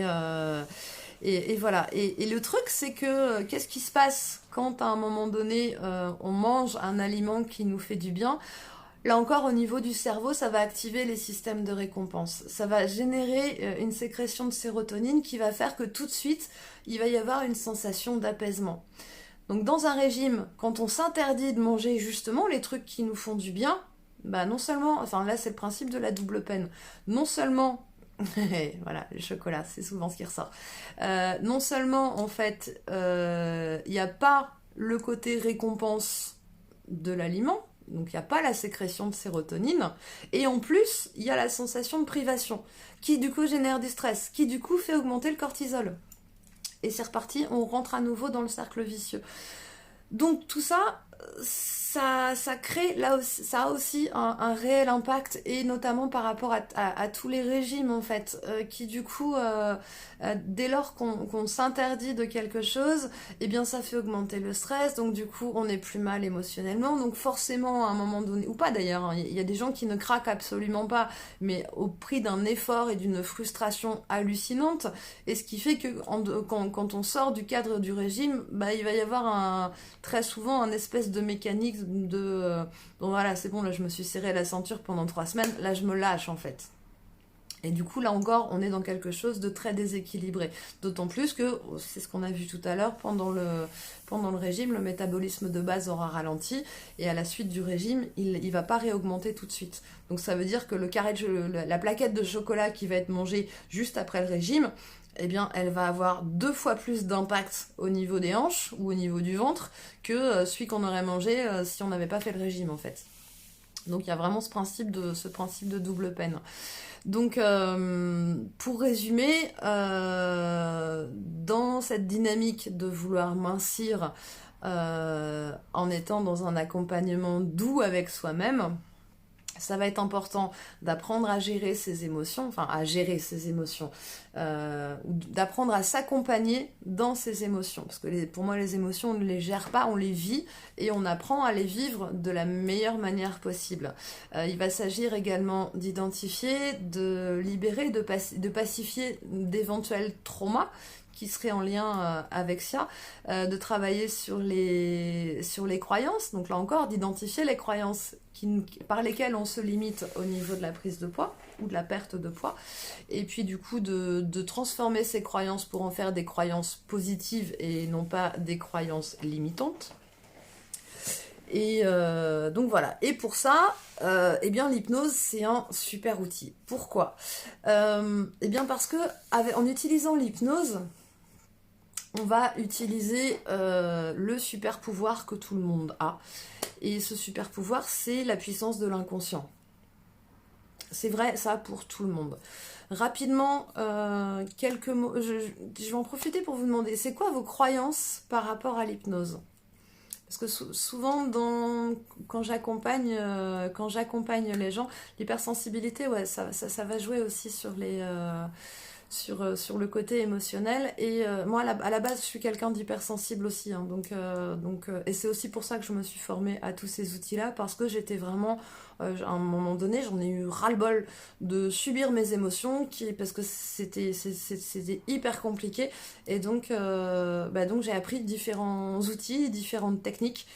voilà. Et le truc, c'est que qu'est-ce qui se passe quand à un moment donné, on mange un aliment qui nous fait du bien? Là encore, au niveau du cerveau, ça va activer les systèmes de récompense. Ça va générer une sécrétion de sérotonine qui va faire que tout de suite, il va y avoir une sensation d'apaisement. Donc dans un régime, quand on s'interdit de manger justement les trucs qui nous font du bien, non seulement, là c'est le principe de la double peine, non seulement, voilà, le chocolat, c'est souvent ce qui ressort, non seulement en fait, il n'y a pas le côté récompense de l'aliment, donc il n'y a pas la sécrétion de sérotonine, et en plus, il y a la sensation de privation, qui du coup génère du stress, qui du coup fait augmenter le cortisol. Et c'est reparti, on rentre à nouveau dans le cercle vicieux. Donc tout ça, ça crée, là aussi, ça a aussi un réel impact, et notamment par rapport à tous les régimes en fait, qui du coup, dès lors qu'on s'interdit de quelque chose, eh bien ça fait augmenter le stress, donc du coup on est plus mal émotionnellement, donc forcément à un moment donné, ou pas d'ailleurs, hein, il y a des gens qui ne craquent absolument pas, mais au prix d'un effort et d'une frustration hallucinante, et ce qui fait que quand on sort du cadre du régime, il va y avoir très souvent un espèce de mécanisme de bon voilà, c'est bon, là je me suis serré la ceinture pendant 3 semaines, là je me lâche en fait. Et du coup, là encore, on est dans quelque chose de très déséquilibré. D'autant plus que, c'est ce qu'on a vu tout à l'heure, pendant le régime, le métabolisme de base aura ralenti, et à la suite du régime, il va pas réaugmenter tout de suite. Donc ça veut dire que la plaquette de chocolat qui va être mangée juste après le régime, eh bien, elle va avoir 2 fois plus d'impact au niveau des hanches ou au niveau du ventre que celui qu'on aurait mangé si on n'avait pas fait le régime, en fait. Donc il y a vraiment ce principe de double peine. Donc pour résumer, dans cette dynamique de vouloir mincir en étant dans un accompagnement doux avec soi-même, Ça va être important d'apprendre à gérer ses émotions, enfin à gérer ses émotions, d'apprendre à s'accompagner dans ses émotions. Parce que pour moi, les émotions, on ne les gère pas, on les vit et on apprend à les vivre de la meilleure manière possible. Il va s'agir également d'identifier, de libérer, de pacifier d'éventuels traumas qui seraient en lien avec ça, de travailler sur les croyances, donc là encore, d'identifier les croyances par lesquelles on se limite au niveau de la prise de poids ou de la perte de poids, et puis du coup de transformer ces croyances pour en faire des croyances positives et non pas des croyances limitantes. Et donc voilà. Et pour ça, eh bien l'hypnose c'est un super outil. Pourquoi ? Eh bien parce que en utilisant l'hypnose, on va utiliser le super pouvoir que tout le monde a. Et ce super pouvoir, c'est la puissance de l'inconscient. C'est vrai, ça, pour tout le monde. Rapidement, quelques mots. Je vais en profiter pour vous demander, c'est quoi vos croyances par rapport à l'hypnose ? Parce que souvent, quand j'accompagne les gens, l'hypersensibilité, ouais, ça va jouer aussi sur sur le côté émotionnel. Et moi, à la base, je suis quelqu'un d'hypersensible aussi. Hein, et c'est aussi pour ça que je me suis formée à tous ces outils-là, parce que j'étais vraiment, à un moment donné, j'en ai eu ras-le-bol de subir mes émotions, parce que c'était hyper compliqué. Et donc j'ai appris différents outils, différentes techniques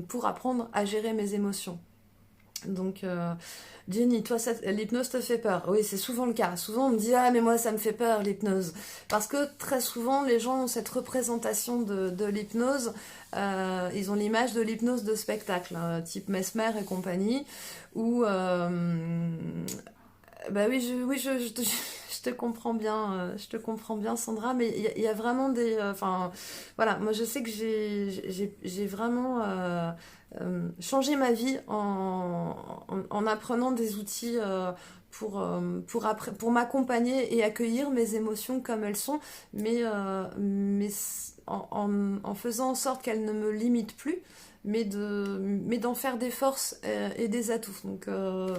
pour apprendre à gérer mes émotions. Donc, Jenny, toi, l'hypnose te fait peur? Oui, c'est souvent le cas. Souvent, on me dit, ah, mais moi, ça me fait peur, l'hypnose. Parce que très souvent, les gens ont cette représentation de l'hypnose. Ils ont l'image de l'hypnose de spectacle, hein, type Mesmer et compagnie, où, bah oui, je te comprends bien, Sandra, mais il y a vraiment des, enfin, voilà, moi je sais que j'ai vraiment changé ma vie en apprenant des outils pour m'accompagner et accueillir mes émotions comme elles sont, mais en faisant en sorte qu'elles ne me limitent plus, mais d'en faire des forces et des atouts. Donc,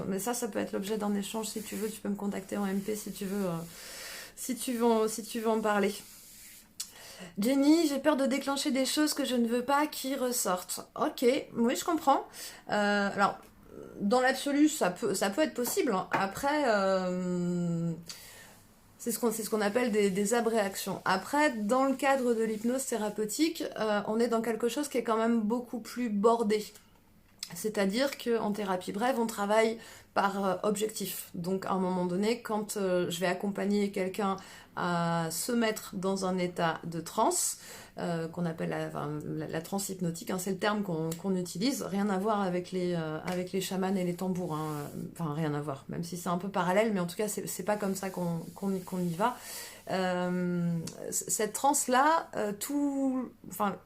mais ça peut être l'objet d'un échange. Si tu veux, tu peux me contacter en MP si tu veux, si tu veux en parler. Jenny, j'ai peur de déclencher des choses que je ne veux pas qui ressortent. Ok, oui, je comprends. Alors, dans l'absolu, ça peut être possible. Hein. Après, c'est ce qu'on appelle des abréactions. Après, dans le cadre de l'hypnose thérapeutique, on est dans quelque chose qui est quand même beaucoup plus bordé. C'est-à-dire qu'en thérapie brève, on travaille par objectif. Donc à un moment donné, quand je vais accompagner quelqu'un à se mettre dans un état de transe, qu'on appelle la transe hypnotique, hein, c'est le terme qu'on utilise, rien à voir avec les chamans et les tambours, hein. Enfin rien à voir, même si c'est un peu parallèle, mais en tout cas c'est pas comme ça qu'on y va. Cette transe-là,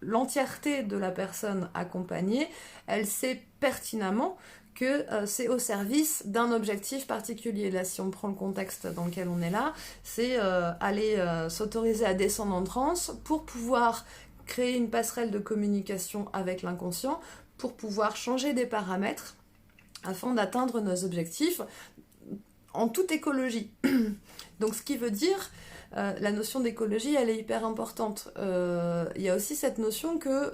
l'entièreté de la personne accompagnée, elle sait pertinemment que c'est au service d'un objectif particulier. Là, si on prend le contexte dans lequel on est là, c'est aller s'autoriser à descendre en transe pour pouvoir créer une passerelle de communication avec l'inconscient, pour pouvoir changer des paramètres afin d'atteindre nos objectifs en toute écologie. Donc, ce qui veut dire... la notion d'écologie, elle est hyper importante. Il y a aussi cette notion que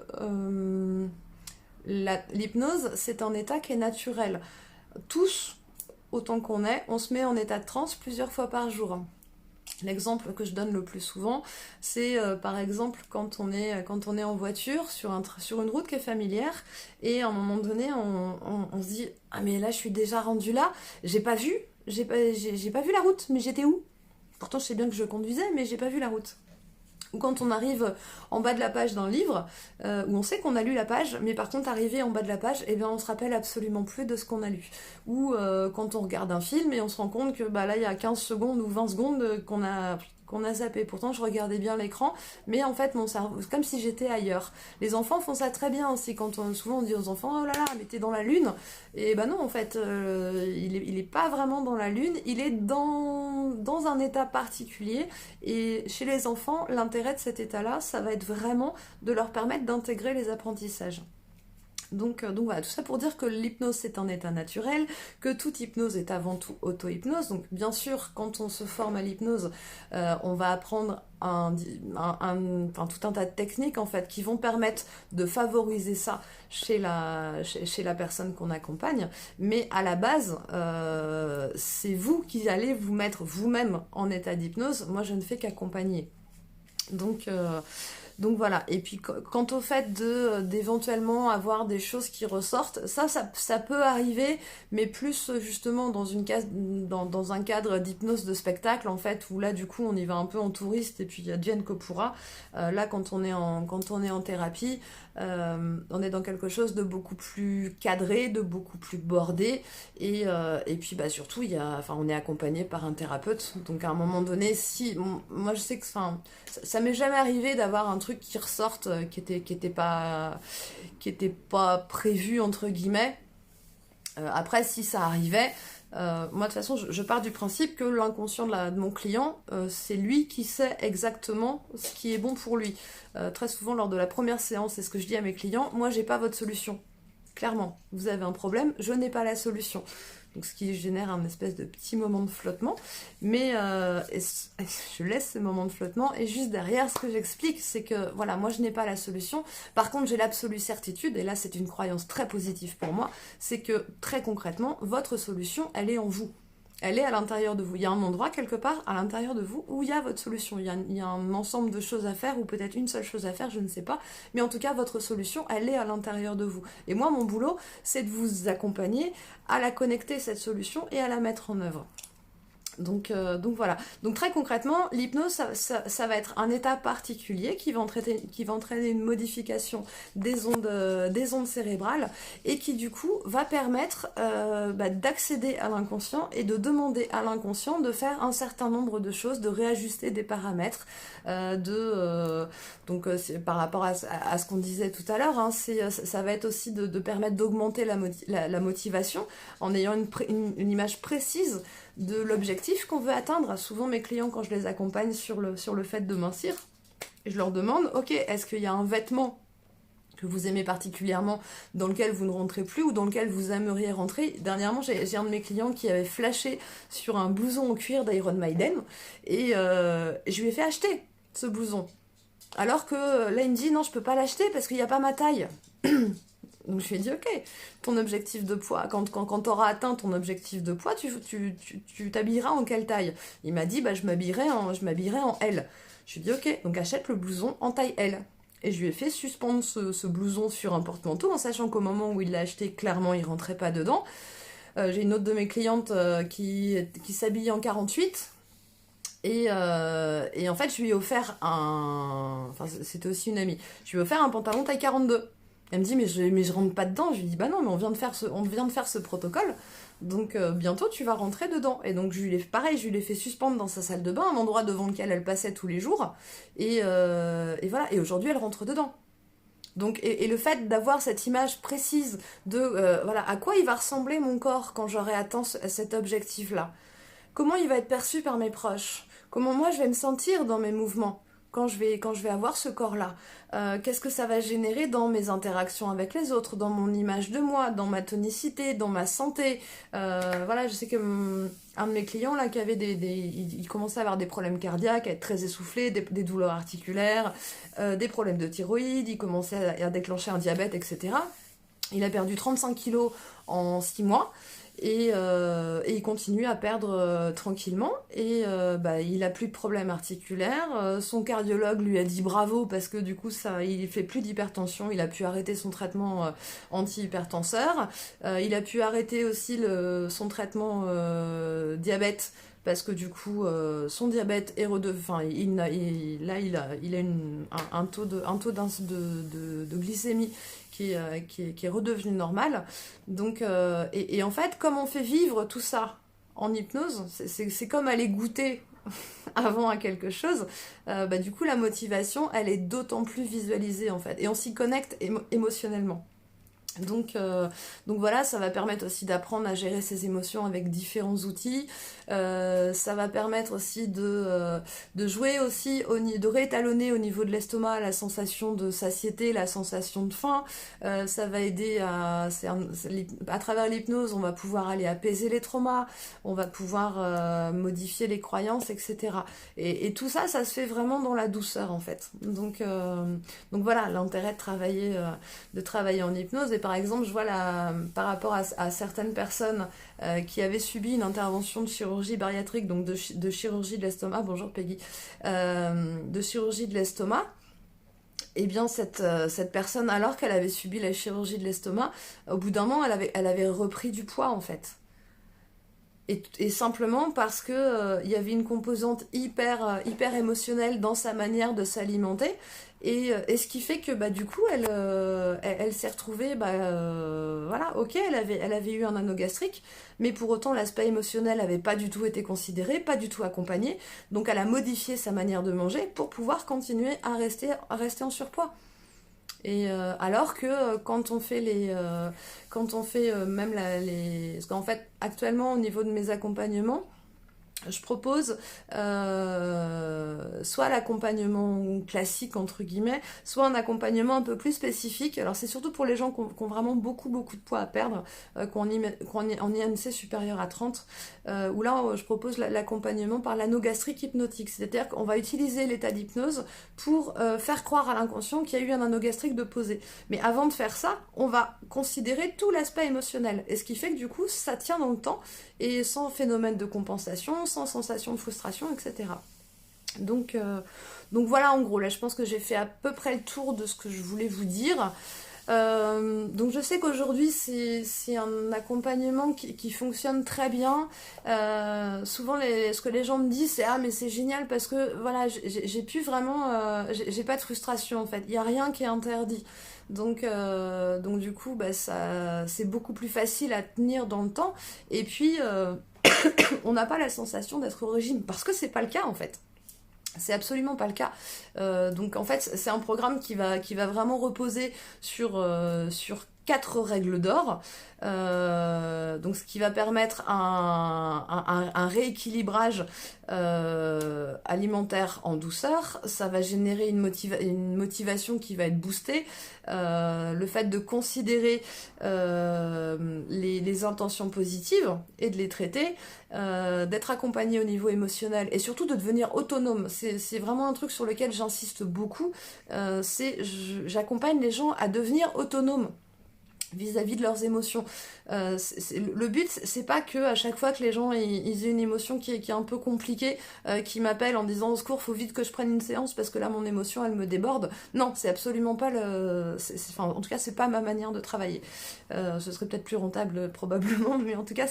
l'hypnose, c'est un état qui est naturel. Tous, autant qu'on est, on se met en état de transe plusieurs fois par jour. L'exemple que je donne le plus souvent, c'est par exemple quand on est en voiture sur une route qui est familière, et à un moment donné on se dit « Ah mais là je suis déjà rendue là, j'ai pas vu la route, mais j'étais où ?» Pourtant, je sais bien que je conduisais, mais j'ai pas vu la route. Ou quand on arrive en bas de la page d'un livre, où on sait qu'on a lu la page, mais par contre, arrivé en bas de la page, eh bien, on se rappelle absolument plus de ce qu'on a lu. Ou quand on regarde un film et on se rend compte que là, il y a 15 secondes ou 20 secondes qu'on a zappé. Pourtant, je regardais bien l'écran, mais en fait, mon cerveau, c'est comme si j'étais ailleurs. Les enfants font ça très bien aussi. Souvent, on dit aux enfants, oh là là, mais t'es dans la lune. Et non, en fait, il est pas vraiment dans la lune, il est dans un état particulier. Et chez les enfants, l'intérêt de cet état-là, ça va être vraiment de leur permettre d'intégrer les apprentissages. Donc voilà, tout ça pour dire que l'hypnose c'est un état naturel, que toute hypnose est avant tout auto-hypnose. Donc bien sûr, quand on se forme à l'hypnose, on va apprendre enfin, tout un tas de techniques en fait qui vont permettre de favoriser ça chez la personne qu'on accompagne. Mais à la base, c'est vous qui allez vous mettre vous-même en état d'hypnose. Moi, je ne fais qu'accompagner. Donc voilà, et puis quant au fait d'éventuellement avoir des choses qui ressortent, ça peut arriver, mais plus justement dans un cadre d'hypnose de spectacle en fait, où là du coup on y va un peu en touriste et puis advienne que pourra. Là quand on est en thérapie, on est dans quelque chose de beaucoup plus cadré, de beaucoup plus bordé, et puis bah surtout on est accompagné par un thérapeute, donc à un moment donné, moi je sais que ça m'est jamais arrivé d'avoir un truc qui ressorte qui était pas prévu entre guillemets. Après si ça arrivait, moi de toute façon je pars du principe que l'inconscient de mon client, c'est lui qui sait exactement ce qui est bon pour lui. Très souvent lors de la première séance, c'est ce que je dis à mes clients, moi j'ai pas votre solution. Clairement, vous avez un problème, je n'ai pas la solution. Donc ce qui génère un espèce de petit moment de flottement, mais je laisse ce moment de flottement, et juste derrière ce que j'explique, c'est que voilà, moi je n'ai pas la solution, par contre j'ai l'absolue certitude, et là c'est une croyance très positive pour moi, c'est que très concrètement, votre solution, elle est en vous. Elle est à l'intérieur de vous. Il y a un endroit quelque part à l'intérieur de vous où il y a votre solution. Il y a un ensemble de choses à faire, ou peut-être une seule chose à faire, je ne sais pas. Mais en tout cas, votre solution, elle est à l'intérieur de vous. Et moi, mon boulot, c'est de vous accompagner à la connecter, cette solution, et à la mettre en œuvre. Donc voilà. Donc très concrètement, l'hypnose, ça va être un état particulier qui va entraîner une modification des ondes cérébrales, et qui du coup va permettre d'accéder à l'inconscient et de demander à l'inconscient de faire un certain nombre de choses, de réajuster des paramètres, par rapport à ce qu'on disait tout à l'heure, hein, ça va être aussi de permettre d'augmenter la motivation en ayant une image précise de l'objectif qu'on veut atteindre. Souvent mes clients, quand je les accompagne sur le fait de mincir, je leur demande, ok, est-ce qu'il y a un vêtement que vous aimez particulièrement, dans lequel vous ne rentrez plus, ou dans lequel vous aimeriez rentrer. Dernièrement, j'ai un de mes clients qui avait flashé sur un blouson en cuir d'Iron Maiden, et je lui ai fait acheter ce blouson. Alors que là, il me dit, non, je peux pas l'acheter parce qu'il n'y a pas ma taille. Donc je lui ai dit, ok, ton objectif de poids, quand tu auras atteint ton objectif de poids, tu t'habilleras en quelle taille? Il m'a dit, je m'habillerai en L. Je lui ai dit, ok, donc achète le blouson en taille L. Et je lui ai fait suspendre ce blouson sur un porte-manteau, en sachant qu'au moment où il l'a acheté, clairement, il rentrait pas dedans. J'ai une autre de mes clientes qui s'habille en 48. Et en fait, je lui ai offert enfin, c'était aussi une amie. Je lui ai offert un pantalon taille 42. Elle me dit, mais je rentre pas dedans. Je lui dis, bah non, mais on vient de faire ce protocole. Donc bientôt, tu vas rentrer dedans. Et donc, je lui ai fait suspendre dans sa salle de bain, un endroit devant lequel elle passait tous les jours. Et voilà. Et aujourd'hui, elle rentre dedans. Donc, et le fait d'avoir cette image précise de, voilà, à quoi il va ressembler mon corps quand j'aurai atteint cet objectif-là. Comment il va être perçu par mes proches. Comment moi, je vais me sentir dans mes mouvements quand je vais avoir ce corps-là. Qu'est-ce que ça va générer dans mes interactions avec les autres, dans mon image de moi, dans ma tonicité, dans ma santé. Voilà, je sais que un de mes clients là qui avait il commençait à avoir des problèmes cardiaques, à être très essoufflé, des douleurs articulaires, des problèmes de thyroïde, il commençait à déclencher un diabète, etc. Il a perdu 35 kilos en 6 mois. Et il continue à perdre tranquillement, et il a plus de problèmes articulaires. Son cardiologue lui a dit bravo, parce que du coup il fait plus d'hypertension, il a pu arrêter son traitement anti-hypertenseur, il a pu arrêter aussi son traitement diabète, parce que du coup son diabète est il a un taux de glycémie qui est redevenu normal. Donc, et en fait, comme on fait vivre tout ça en hypnose, c'est comme aller goûter avant à quelque chose, du coup la motivation, elle est d'autant plus visualisée en fait, et on s'y connecte émotionnellement. Donc voilà, ça va permettre aussi d'apprendre à gérer ses émotions avec différents outils. Ça va permettre aussi de jouer aussi, de réétalonner au niveau de l'estomac la sensation de satiété, la sensation de faim. Ça va aider à travers l'hypnose, on va pouvoir aller apaiser les traumas, on va pouvoir modifier les croyances, etc. Et tout ça, ça se fait vraiment dans la douceur en fait. Donc voilà, l'intérêt de travailler en hypnose. Et par exemple, je vois par rapport à certaines personnes qui avaient subi une intervention de chirurgie bariatrique, donc de chirurgie de l'estomac, bonjour Peggy, de chirurgie de l'estomac, et bien cette personne, alors qu'elle avait subi la chirurgie de l'estomac, au bout d'un moment, elle avait repris du poids en fait. Et simplement parce que y avait une composante hyper émotionnelle dans sa manière de s'alimenter, et ce qui fait que bah du coup elle s'est retrouvée voilà, ok, elle avait eu un anneau gastrique, mais pour autant l'aspect émotionnel n'avait pas du tout été considéré, pas du tout accompagné, donc elle a modifié sa manière de manger pour pouvoir continuer à rester en surpoids. Alors que quand on fait même parce qu'en fait actuellement au niveau de mes accompagnements, je propose soit l'accompagnement classique entre guillemets, soit un accompagnement un peu plus spécifique. Alors c'est surtout pour les gens qui ont vraiment beaucoup de poids à perdre, qu'on en IMC supérieur à 30, où là je propose l'accompagnement par l'anneau gastrique hypnotique. C'est-à-dire qu'on va utiliser l'état d'hypnose pour faire croire à l'inconscient qu'il y a eu un anneau gastrique de posé. Mais avant de faire ça, on va considérer tout l'aspect émotionnel. Et ce qui fait que du coup ça tient dans le temps et sans phénomène de compensation, sans sensation de frustration, etc. Donc voilà, en gros, là je pense que j'ai fait à peu près le tour de ce que je voulais vous dire. Donc je sais qu'aujourd'hui c'est un accompagnement qui fonctionne très bien. Souvent ce que les gens me disent c'est ah mais c'est génial parce que voilà j'ai plus vraiment j'ai pas de frustration en fait, il y a rien qui est interdit. Donc du coup bah ça c'est beaucoup plus facile à tenir dans le temps, et puis on n'a pas la sensation d'être au régime parce que c'est pas le cas en fait. C'est absolument pas le cas. Donc en fait, c'est un programme qui va vraiment reposer sur 4 règles d'or. Donc ce qui va permettre un rééquilibrage alimentaire en douceur. Ça va générer une motivation qui va être boostée. Le fait de considérer les intentions positives et de les traiter, d'être accompagné au niveau émotionnel et surtout de devenir autonome. C'est vraiment un truc sur lequel j'insiste beaucoup. J'accompagne les gens à devenir autonomes vis-à-vis de leurs émotions. Le but, c'est pas que à chaque fois que les gens ils aient une émotion qui est un peu compliquée, qui m'appellent en disant au secours, faut vite que je prenne une séance parce que là mon émotion elle me déborde. Non, c'est absolument pas enfin, en tout cas c'est pas ma manière de travailler. Ce serait peut-être plus rentable probablement, mais en tout cas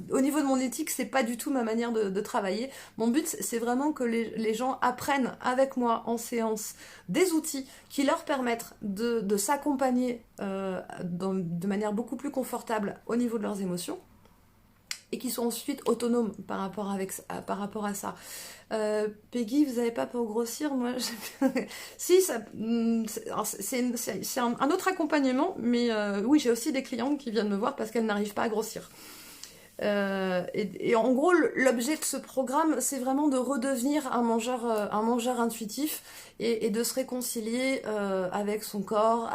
au niveau de mon éthique c'est pas du tout ma manière de travailler. Mon but c'est vraiment que les gens apprennent avec moi en séance des outils qui leur permettent de s'accompagner de manière beaucoup plus confortable au niveau de leurs émotions, et qui sont ensuite autonomes par rapport à ça. Peggy, vous n'avez pas pour grossir, moi si, c'est un autre accompagnement, mais oui, j'ai aussi des clientes qui viennent me voir parce qu'elles n'arrivent pas à grossir. Et en gros, l'objet de ce programme, c'est vraiment de redevenir un mangeur intuitif, et de se réconcilier avec son corps,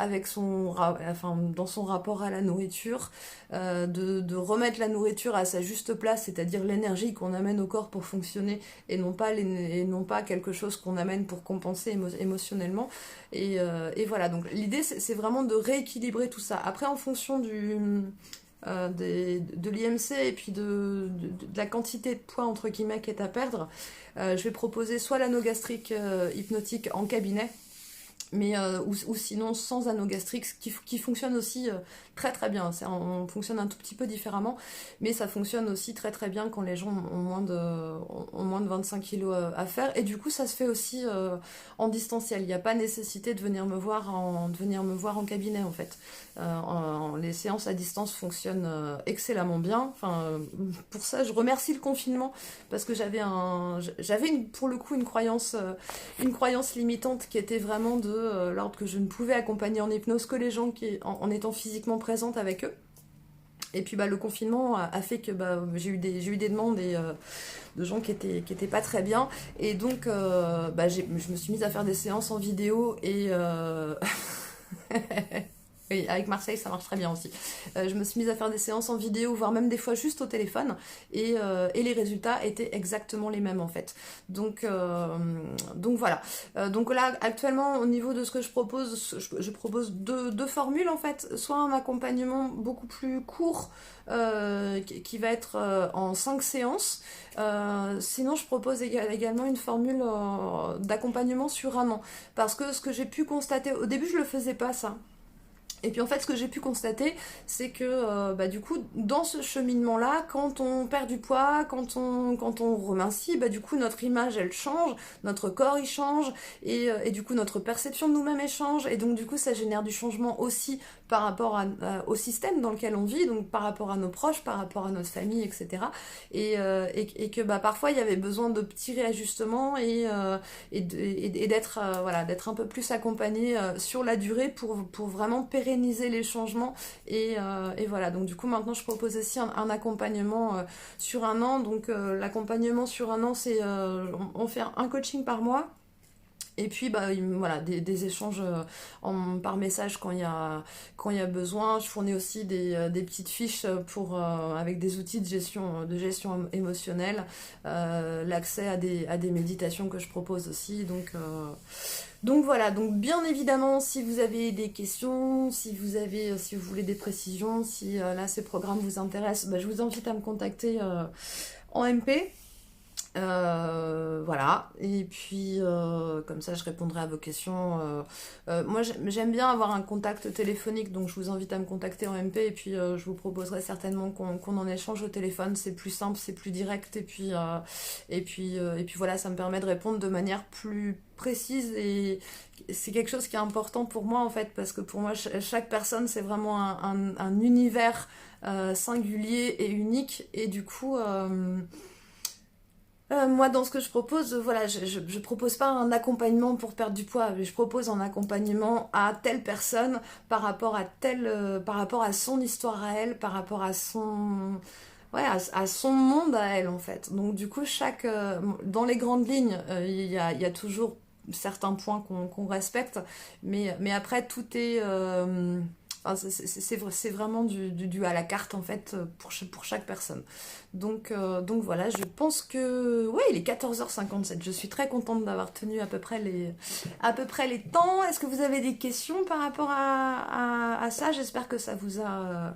dans son rapport à la nourriture, de remettre la nourriture à sa juste place, c'est-à-dire l'énergie qu'on amène au corps pour fonctionner, et non pas quelque chose qu'on amène pour compenser émotionnellement. Et voilà, donc l'idée, c'est vraiment de rééquilibrer tout ça. Après, en fonction de l'IMC et puis de la quantité de poids entre guillemets qui est à perdre, je vais proposer soit l'anneau gastrique hypnotique en cabinet, mais ou sinon sans anneau gastrique, qui fonctionne aussi très très bien. On fonctionne un tout petit peu différemment, mais ça fonctionne aussi très très bien quand les gens ont moins de 25 kilos à faire, et du coup ça se fait aussi en distanciel. Il n'y a pas nécessité de venir me voir en cabinet en fait. Les séances à distance fonctionnent excellemment bien. Enfin, pour ça je remercie le confinement, parce que j'avais pour le coup une croyance limitante qui était vraiment de l'ordre que je ne pouvais accompagner en hypnose que les gens en étant physiquement présente avec eux. Et puis le confinement a fait que j'ai eu des demandes de gens qui étaient pas très bien. Et donc je me suis mise à faire des séances en vidéo et oui, avec Marseille, ça marche très bien aussi. Je me suis mise à faire des séances en vidéo, voire même des fois juste au téléphone, et les résultats étaient exactement les mêmes en fait. Donc voilà. Donc là, actuellement, au niveau de ce que je propose, je propose deux formules en fait. Soit un accompagnement beaucoup plus court, qui va être en 5 séances. Sinon, je propose également une formule d'accompagnement sur un an. Parce que ce que j'ai pu constater, au début, je le faisais pas ça. Et puis en fait, ce que j'ai pu constater, c'est que du coup, dans ce cheminement-là, quand on perd du poids, quand on remincit, du coup, notre image, elle change, notre corps, il change, et du coup, notre perception de nous-mêmes, elle change, et donc du coup, ça génère du changement aussi par rapport au système dans lequel on vit, donc par rapport à nos proches, par rapport à notre famille, etc. Et que parfois, il y avait besoin de petits réajustements et d'être d'être un peu plus accompagné sur la durée pour vraiment pérenniser les changements et voilà. Donc du coup maintenant je propose aussi un accompagnement sur un an. Donc l'accompagnement sur un an, c'est on fait un coaching par mois. Et puis voilà, des échanges par message quand il y a besoin. Je fournis aussi des petites fiches avec des outils de gestion émotionnelle, l'accès à des méditations que je propose aussi. Donc voilà, donc bien évidemment, si vous avez des questions, si vous voulez des précisions, si là ces programmes vous intéressent, je vous invite à me contacter en MP. Voilà, et puis comme ça je répondrai à vos questions. Moi j'aime bien avoir un contact téléphonique, donc je vous invite à me contacter en MP, et puis je vous proposerai certainement qu'on en échange au téléphone. C'est plus simple, c'est plus direct, et puis voilà, ça me permet de répondre de manière plus précise, et c'est quelque chose qui est important pour moi en fait, parce que pour moi chaque personne c'est vraiment un univers singulier et unique, et du coup moi, dans ce que je propose, voilà, je propose pas un accompagnement pour perdre du poids, mais je propose un accompagnement à telle personne par rapport à son histoire à elle, par rapport à à son monde à elle en fait. Donc du coup, dans les grandes lignes, il y a toujours certains points qu'on respecte, mais après tout est c'est vraiment du à la carte en fait pour chaque personne. Donc voilà, je pense que ouais, il est 14h57. Je suis très contente d'avoir tenu à peu près les temps. Est-ce que vous avez des questions par rapport à ça? J'espère que ça vous a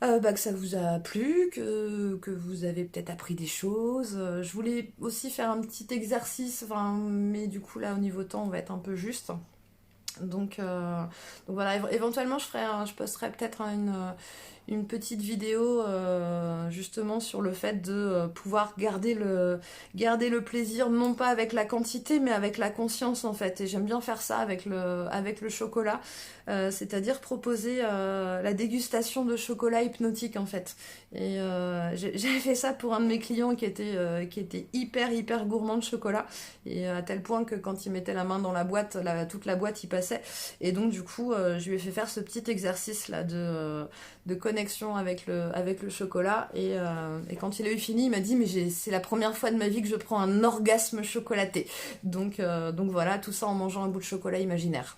que ça vous a plu, que vous avez peut-être appris des choses. Je voulais aussi faire un petit exercice, mais du coup là au niveau temps on va être un peu juste. Donc voilà, éventuellement je posterai peut-être une petite vidéo justement sur le fait de pouvoir garder le plaisir, non pas avec la quantité mais avec la conscience en fait. Et j'aime bien faire ça avec le chocolat, c'est-à-dire proposer la dégustation de chocolat hypnotique en fait. Et j'avais fait ça pour un de mes clients qui était hyper gourmand de chocolat, et à tel point que quand il mettait la main dans la boîte, toute la boîte y passait. Et donc du coup je lui ai fait faire ce petit exercice là de connexion avec le chocolat, et quand il a eu fini il m'a dit mais c'est la première fois de ma vie que je prends un orgasme chocolaté. Donc voilà, tout ça en mangeant un bout de chocolat imaginaire.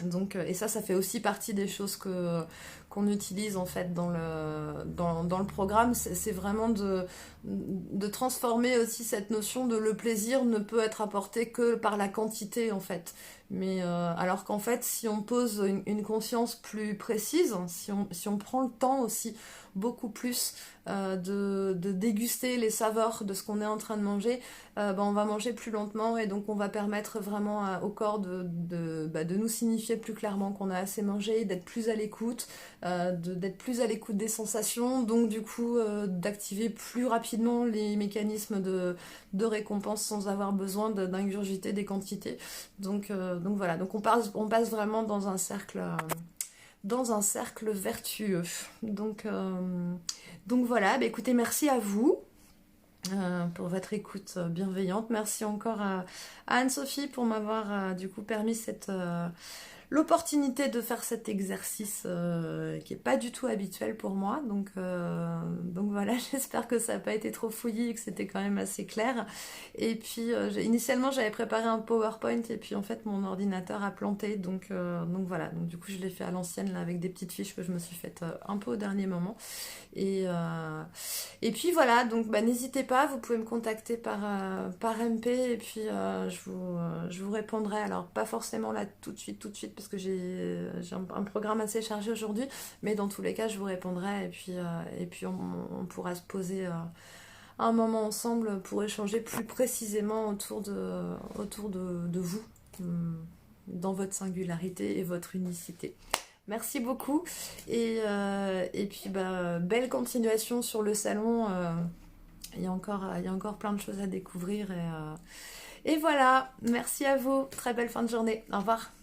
Donc, et ça fait aussi partie des choses qu'on utilise en fait dans le programme. C'est vraiment de transformer aussi cette notion de le plaisir ne peut être apporté que par la quantité en fait. Mais alors qu'en fait, si on pose une conscience plus précise, si on prend le temps aussi beaucoup plus de déguster les saveurs de ce qu'on est en train de manger, on va manger plus lentement, et donc on va permettre vraiment au corps de nous signifier plus clairement qu'on a assez mangé, d'être plus à l'écoute, d'être plus à l'écoute des sensations, donc du coup d'activer plus rapidement les mécanismes de récompense sans avoir besoin d'ingurgiter des quantités. Donc voilà, donc on passe vraiment dans un cercle vertueux. Donc voilà, écoutez, merci à vous. pour votre écoute bienveillante. Merci encore à Anne-Sophie pour m'avoir du coup permis l'opportunité de faire cet exercice qui est pas du tout habituel pour moi. Donc voilà, j'espère que ça n'a pas été trop fouillis et que c'était quand même assez clair. Et puis initialement j'avais préparé un PowerPoint et puis en fait mon ordinateur a planté. Donc voilà, donc du coup je l'ai fait à l'ancienne là avec des petites fiches que je me suis faites un peu au dernier moment. Et puis voilà, donc bah, n'hésitez pas, vous pouvez me contacter par MP et puis je vous répondrai. Alors pas forcément là tout de suite parce que j'ai un programme assez chargé aujourd'hui, mais dans tous les cas je vous répondrai et puis on pourra se poser un moment ensemble pour échanger plus précisément autour de vous, dans votre singularité et votre unicité. Merci beaucoup et puis bah, belle continuation sur le salon. Il y a encore plein de choses à découvrir et voilà. Merci à vous. Très belle fin de journée. Au revoir.